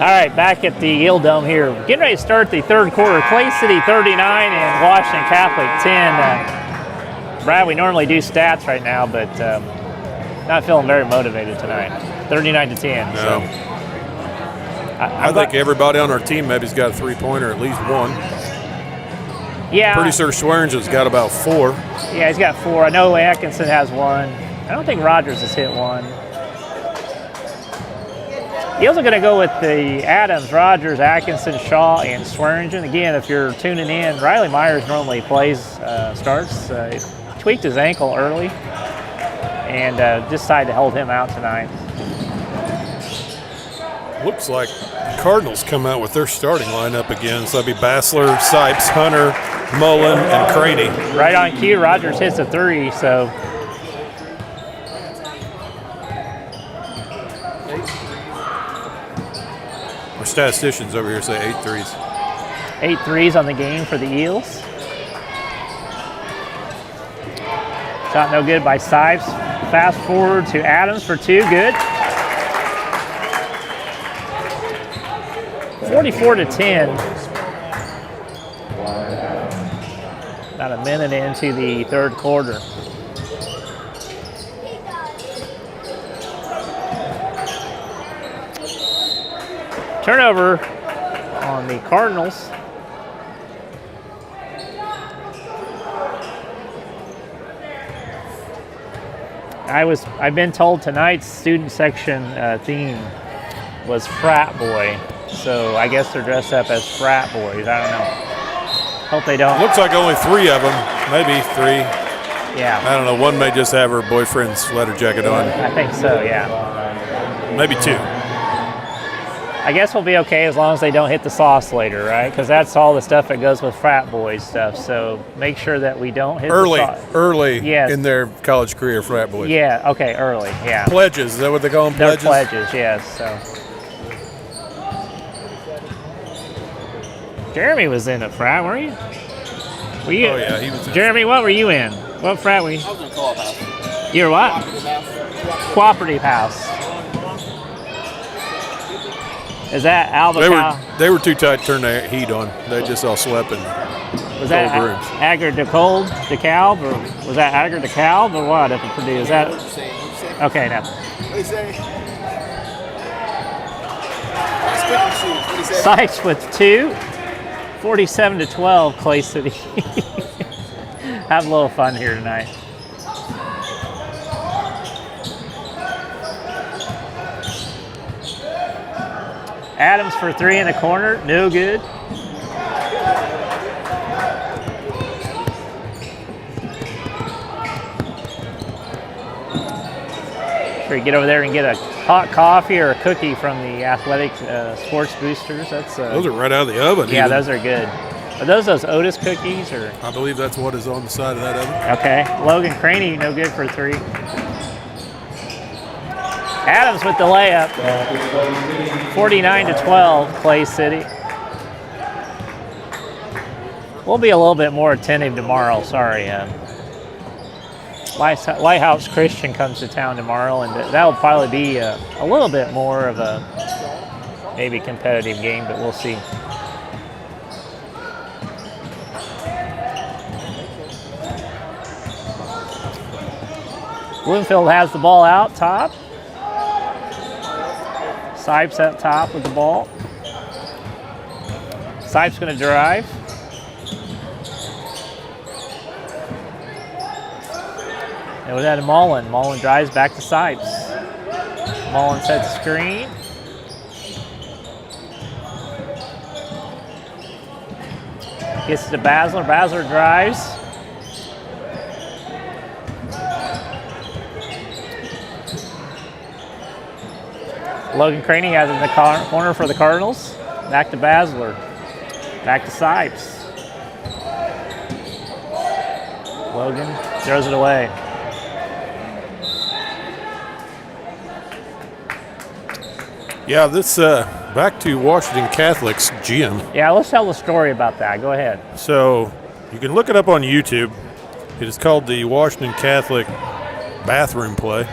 All right, back at the Eel Dome here. Getting ready to start the third quarter. Clay City 39 and Washington Catholic 10. Brad, we normally do stats right now, but not feeling very motivated tonight. 39 to 10. No. So I think everybody on our team maybe's got a three-pointer, at least one. Yeah. Pretty sure Swearingen's got about 4. Yeah, he's got 4. I know Atkinson has 1. I don't think Rogers has hit 1. Eels are going to go with the Adams, Rogers, Atkinson, Shaw, and Swearingen. Again, if you're tuning in, Riley Myers normally starts. He tweaked his ankle early and decided to hold him out tonight. Looks like the Cardinals come out with their starting lineup again. So that'd be Bassler, Sipes, Hunter, Mullen, and Craney. Right on cue, Rogers hits a 3, so. Our statisticians over here say 8 threes. 8 threes on the game for the Eels. Shot no good by Sipes. Fast forward to Adams for 2, good. 44 to 10. About a minute into the third quarter. Turnover on the Cardinals. I've been told tonight's student section theme was frat boy, so I guess they're dressed up as frat boys. I don't know. Hope they don't. Looks like only 3 of them, maybe 3. Yeah. I don't know. One may just have her boyfriend's leather jacket on. I think so. Yeah. Maybe 2. I guess we'll be okay as long as they don't hit the sauce later, right? Because that's all the stuff that goes with frat boys stuff. So make sure that we don't hit the sauce. Early Yes. in their college career, frat boys. Yeah, okay, early, yeah. Pledges, is that what they call them, They're pledges? pledges, yes. So Jeremy was in a frat, weren't you? Were you? Oh, yeah, he was in. Jeremy, what were you in? What frat were you? I was in a co-op house. You were what? Cooperative house. Is that Alba? They were too tight to turn the heat on. They just all slept in Was that cold rooms. Agar DeKalb, DeKalb, or was that Agar DeKalb, or what? Up in Purdue, is that? Okay, now. What do you say? Sykes with 2. 47-12, Clay City. Have a little fun here tonight. Adams for 3 in the corner, no good. Sure, you get over there and get a hot coffee or a cookie from the Athletic Sports Boosters. Those are right out of the oven. Yeah, even. those are good. Are those Otis cookies or? I believe that's what is on the side of that oven. Okay, Logan Craney, no good for 3. Adams with the layup. 49-12, Clay City. We'll be a little bit more attentive tomorrow. Sorry, Lighthouse Christian comes to town tomorrow, and that'll probably be a little bit more of a maybe competitive game, but we'll see. Bloomfield has the ball out top. Sipes up top with the ball. Sipes going to drive. And with that to Mullen. Mullen drives back to Sipes. Mullen sets the screen. Gets to Basler. Basler drives. Logan Craney has it in the corner for the Cardinals. Back to Basler. Back to Sipes. Logan throws it away. Yeah, this back to Washington Catholic's gym. Yeah, let's tell the story about that. Go ahead. So you can look it up on YouTube. It is called the Washington Catholic Bathroom Play.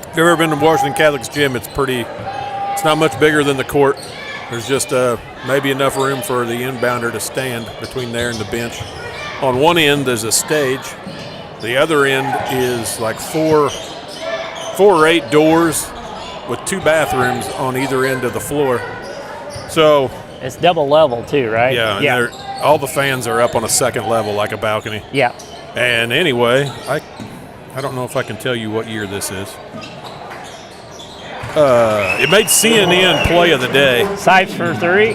If you've ever been to Washington Catholic's gym, it's not much bigger than the court. There's just maybe enough room for the inbounder to stand between there and the bench. On one end, there's a stage. The other end is like four or eight doors with 2 bathrooms on either end of the floor. So it's double level too, right? Yeah. All the fans are up on a second level like a balcony. Yeah. And anyway, I don't know if I can tell you what year this is. It made CNN play of the day. Sipes for 3.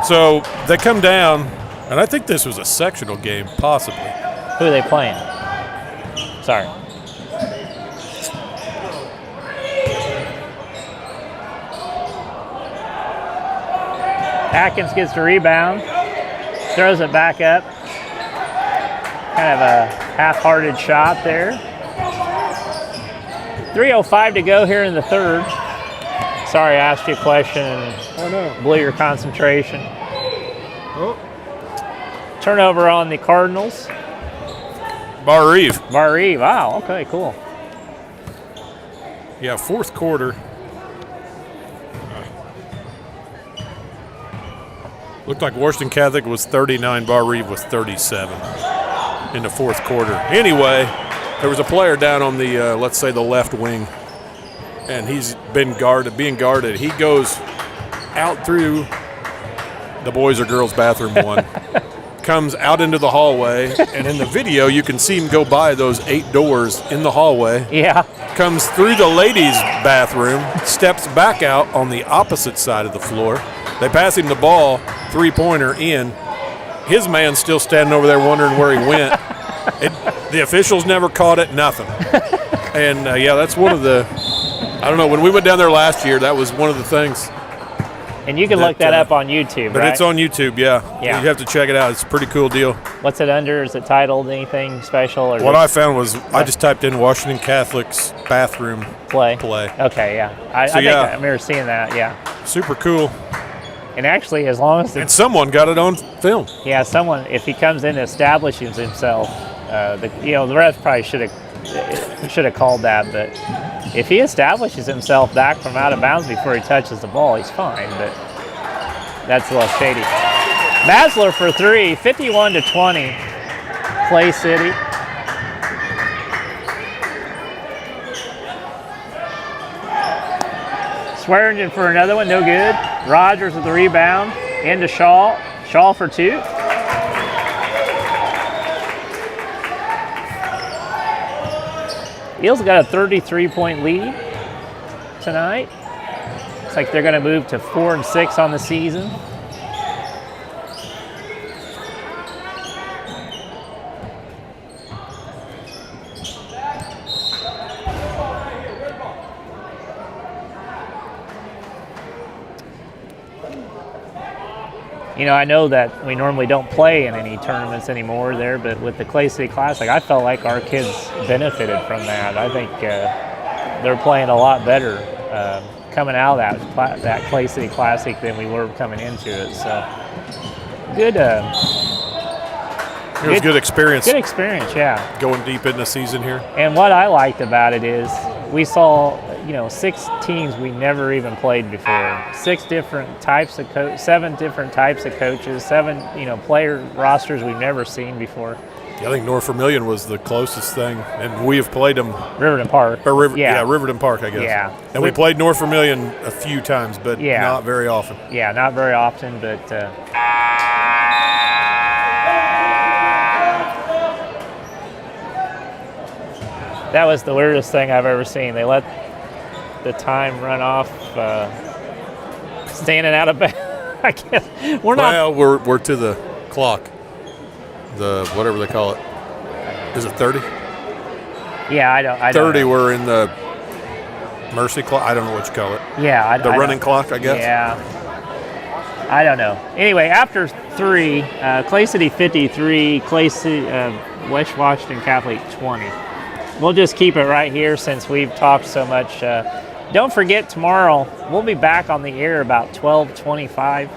So they come down, and I think this was a sectional game, possibly. Who are they playing? Sorry. Atkins gets the rebound, throws it back up. Kind of a half-hearted shot there. 3:05 to go here in the third. Sorry, I asked you a question and blew your concentration. Oh. Turnover on the Cardinals. Bar Eve. Wow, okay, cool. Yeah, fourth quarter. Looked like Washington Catholic was 39, Bar Eve was 37 in the fourth quarter. Anyway, there was a player down on the, let's say, the left wing, and he's being guarded. He goes out through the boys or girls bathroom one, comes out into the hallway, and in the video you can see him go by those 8 doors in the hallway. Yeah. Comes through the ladies' bathroom, steps back out on the opposite side of the floor. They pass him the ball, 3-pointer in. His man's still standing over there wondering where he went. The officials never caught it, nothing. And, yeah, that's one of the – I don't know. When we went down there last year, that was one of the things. And you can look that up on YouTube, but right? it's on YouTube, yeah. Yeah. You have to check it out. It's a pretty cool deal. What's it under? Is it titled anything special? Or What I found was I just typed in Washington Catholic's bathroom play. Okay, yeah. I think I remember seeing that, yeah. Super cool. And actually, as long as and someone got it on film. Yeah, someone. If he comes in and establishes himself, the ref probably should have called that. But if he establishes himself back from out of bounds before he touches the ball, he's fine. But that's a little shady. Basler for 3, 51-20. Clay City. Swearingen for another one, no good. Rogers with the rebound, into Shaw. Shaw for 2. Eels got a 33-point lead tonight. Looks like they're going to move to 4-6 on the season. You know, I know that we normally don't play in any tournaments anymore there, but with the Clay City Classic, I felt like our kids benefited from that. I think they're playing a lot better coming out of that Clay City Classic than we were coming into it. So, good. It was good experience. Good experience, yeah. Going deep in the season here. And what I liked about it is we saw, 6 teams we never even played before. 7 different types of coaches, 7, player rosters we've never seen before. Yeah, I think North Vermilion was the closest thing, and we have played them. Riverton Park. Riverton Park, I guess. Yeah. And we played North Vermilion a few times, but not very often. Yeah, not very often, but that was the weirdest thing I've ever seen. They let the time run off, standing out of bounds. I guess we're not. Well, we're to the clock, the whatever they call it. Is it 30? Yeah, I don't 30. know. We're in the mercy clock. I don't know what you call it. Yeah, the running clock, I guess. Yeah, I don't know. Anyway, after 3, Clay City 53, Clay City, West Washington Catholic 20. We'll just keep it right here since we've talked so much. Don't forget, tomorrow we'll be back on the air about 12:25.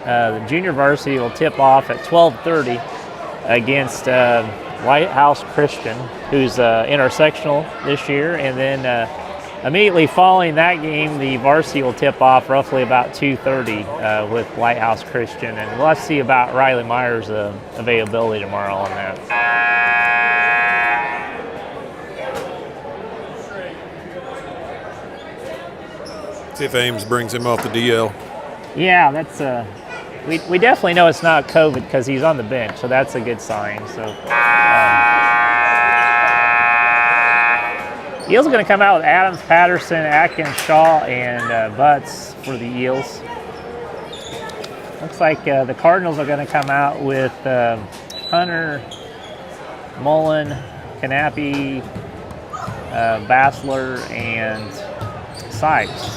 The junior varsity will tip off at 12:30 against Lighthouse Christian, who's intersectional this year. And then immediately following that game, the varsity will tip off roughly about 2:30 with Lighthouse Christian. And we'll have to see about Riley Myers' availability tomorrow on that. See if Ames brings him off the DL. Yeah, that's we definitely know it's not COVID because he's on the bench, so that's a good sign. So Eels are going to come out with Adams, Patterson, Atkins, Shaw, and Butts for the Eels. Looks like the Cardinals are going to come out with Hunter, Mullen, Knappe, Bassler, and Sipes.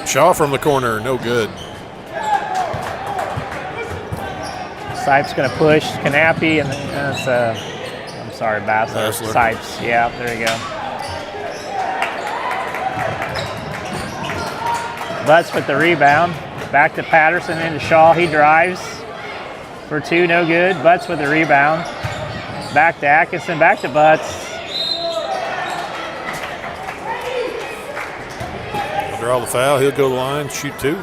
Shaw from the corner, no good. Sipes going to push Knappe, and that's I'm sorry, Bassler. Sipes, yeah, there you go. Butts with the rebound, back to Patterson into Shaw. He drives for 2, no good. Butts with the rebound, back to Atkinson, back to Butts. Draw the foul, he'll go to the line, shoot 2.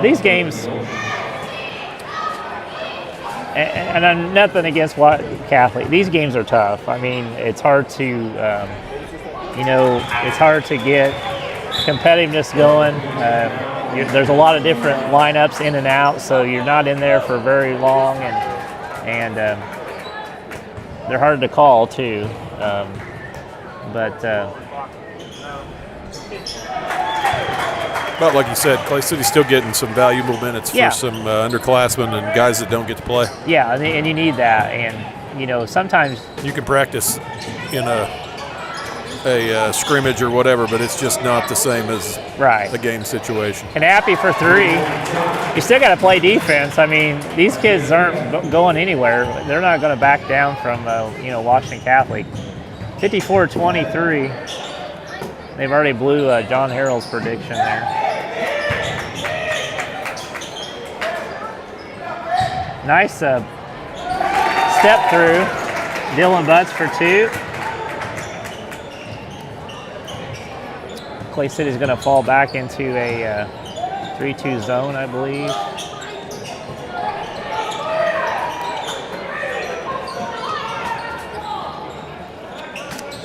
These games, and I'm nothing against Catholic, these games are tough. I mean, it's hard to, it's hard to get competitiveness going. There's a lot of different lineups in and out, so you're not in there for very long, and they're hard to call too. But like you said, Clay City's still getting some valuable minutes for some underclassmen and guys that don't get to play. Yeah, and you need that. And, sometimes you can practice in a scrimmage or whatever, but it's just not the same as the game situation. Knappe for 3. You still got to play defense. I mean, these kids aren't going anywhere. They're not going to back down from, Washington Catholic. 54-23. They've already blew John Harrell's prediction there. Nice step through. Dylan Butts for 2. Clay City's going to fall back into a 3-2 zone, I believe.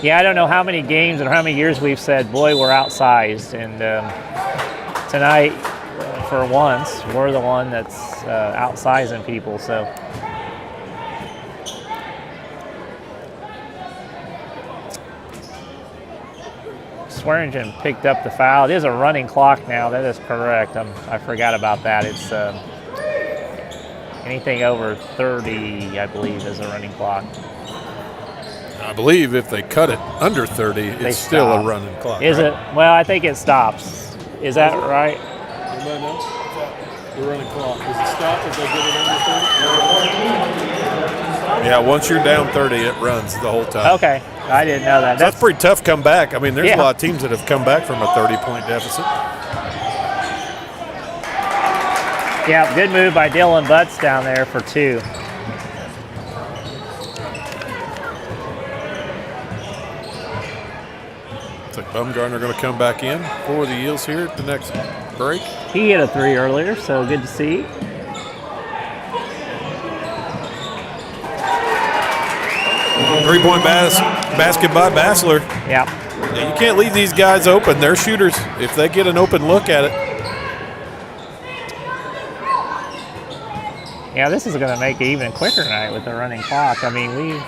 Yeah, I don't know how many games and how many years we've said, boy, we're outsized. And tonight, for once, we're the one that's outsizing people. So Swearingen picked up the foul. It is a running clock now. That is correct. I forgot about that. It's anything over 30, I believe, is a running clock. I believe if they cut it under 30, it's still a running clock. Is right? it? Well, I think it stops. Is that right? Anybody know? The running clock. Does it stop if they get it under 30? Yeah, once you're down 30, it runs the whole time. Okay. I didn't know that. That's pretty tough comeback. I mean, there's Yeah. a lot of teams that have come back from a 30-point deficit. Yeah, good move by Dylan Butts down there for 2. Looks like Bumgarner going to come back in for the Eels here at the next break. He hit a 3 earlier, so good to see. Three-point basket by Bassler. Yeah. Yeah, you can't leave these guys open. They're shooters. If they get an open look at it. Yeah, this is going to make it even quicker tonight with the running clock. I mean,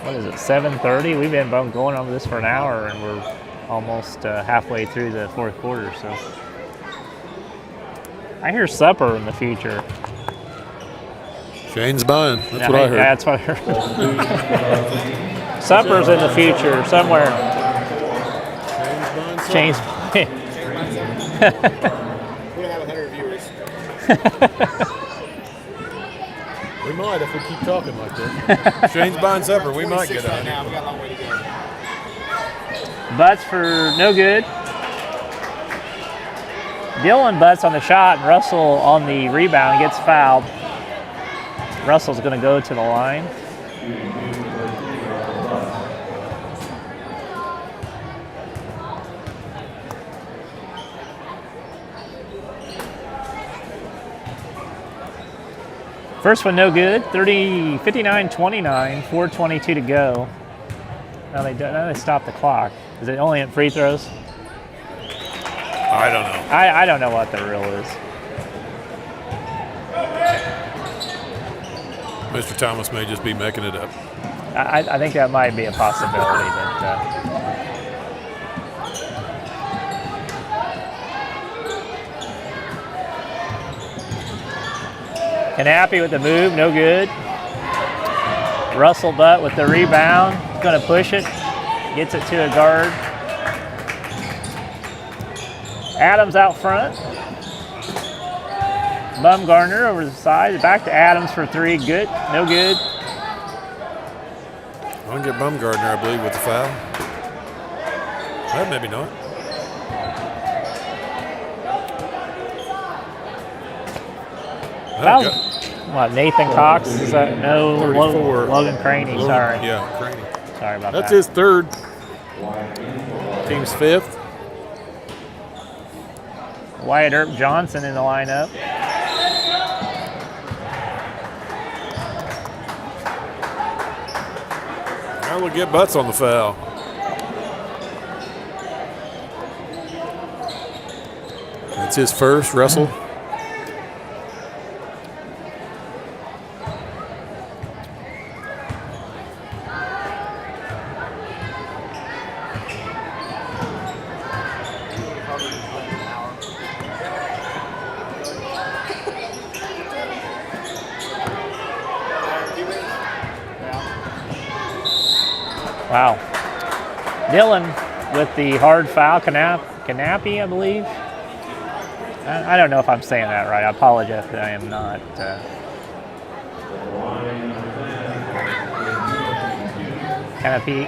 what is it, 7:30? We've been going over this for an hour, and we're almost halfway through the fourth quarter. So I hear supper in the future. Shane's buying. That's what I heard. That's what I heard. Supper's in the future somewhere. Shane's buying. We don't have 100 viewers. We might if we keep talking like this. Shane's buying supper. We might get right out. now. We got a long way to go. Butts for no good. Dylan Butts on the shot, and Russell on the rebound gets fouled. Russell's going to go to the line. First one no good, 59-29, 4:22 to go. Now they stop the clock. Is it only at free throws? I don't know. I don't know what the rule is. Mr. Thomas may just be making it up. I think that might be a possibility. But Knappy with the move, no good. Russell Butt with the rebound, going to push it, gets it to a guard. Adams out front. Bumgarner over the side, back to Adams for 3, good, no good. I'll get Bumgarner, I believe, with the foul. Well, maybe not. That was, what, Nathan Cox? Is that no? 34. Logan Craney, sorry. Yeah, Craney. Sorry about That's that. his third. Team's 5th. Wyatt Earp Johnson in the lineup. Now we'll get Butts on the foul. That's his first, Russell. Wow. Dylan with the hard foul, Knappy, I believe. I don't know if I'm saying that right. I apologize if I am not. Knappy.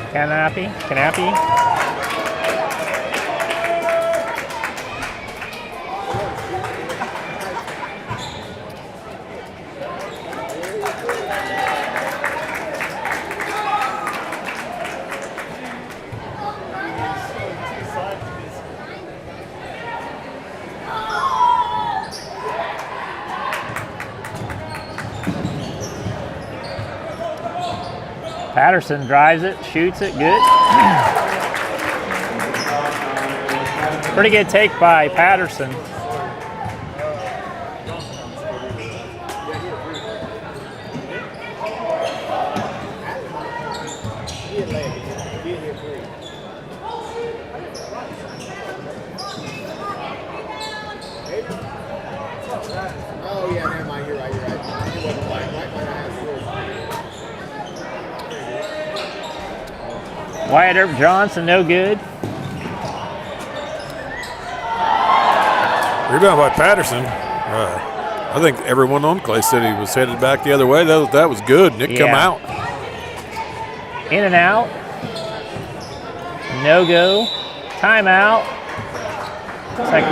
Patterson drives it, shoots it, good. Pretty good take by Patterson. Oh, yeah, never mind. You're right. It wasn't like right when I had Wyatt Earp Johnson, no good. Rebound by Patterson. I think everyone on Clay City was headed back the other way. That was good. Nick come out. In and out. No go. Timeout. Looks like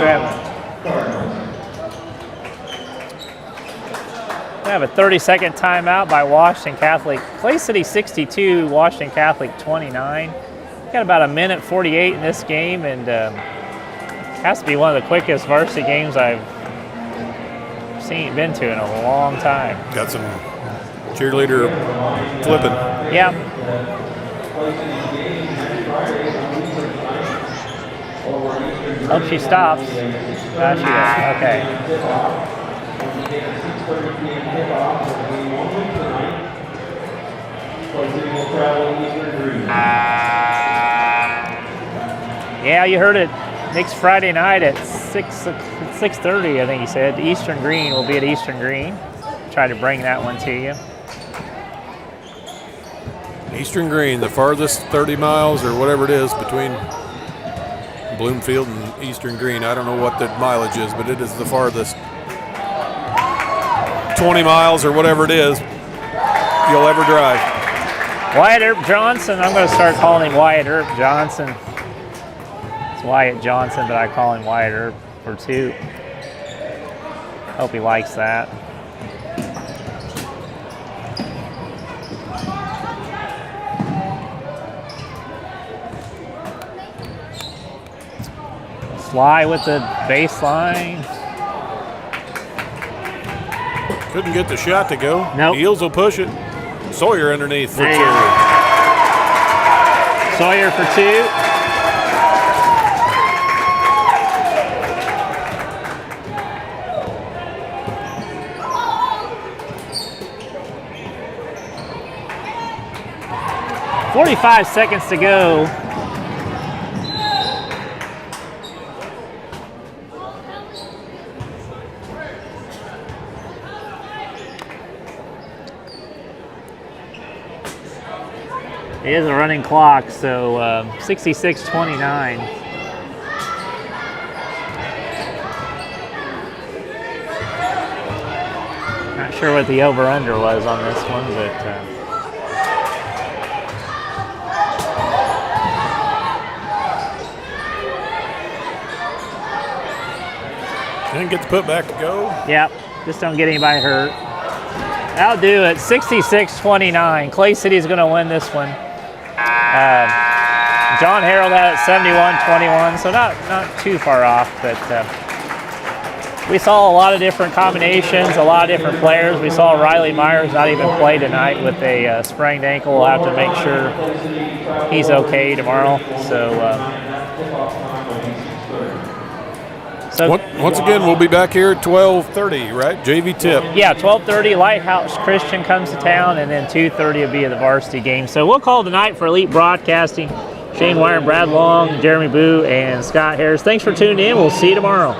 we have a 30-second timeout by Washington Catholic. Clay City 62, Washington Catholic 29. Got about a minute 48 in this game, and has to be one of the quickest varsity games I've been to in a long time. Got some cheerleader flipping. Yeah. Hope she stops. She does. Okay. Yeah, you heard it. Next Friday night at 6:30, I think he said. Eastern Green will be at Eastern Green. Try to bring that one to you. Eastern Green, the farthest 30 miles or whatever it is between Bloomfield and Eastern Green. I don't know what the mileage is, but it is the farthest 20 miles or whatever it is you'll ever drive. Wyatt Earp Johnson. I'm going to start calling him Wyatt Earp Johnson. It's Wyatt Johnson, but I call him Wyatt Earp for two. Hope he likes that. Sly with the baseline. Couldn't get the shot to go. Nope. Eels will push it. Sawyer underneath for There you two. go. Sawyer for two. .45 seconds to go. It is a running clock, so 66:29. Not sure what the over-under was on this one, but Didn't get the putback to go. yep, just don't get anybody hurt. That'll do it. 66-29. Clay City's going to win this one. John Harold had it 71-21, so not too far off, but we saw a lot of different combinations, a lot of different players. We saw Riley Myers not even play tonight with a sprained ankle. We'll have to make sure he's okay tomorrow. So Once again, we'll be back here at 12:30, right? JV tip. yeah, 12:30, Lighthouse Christian comes to town, and then 2:30 will be the varsity game. So we'll call tonight for Elite Broadcasting. Shane Wire, Brad Long, Jeremy Boo, and Scott Harris. Thanks for tuning in. We'll see you tomorrow.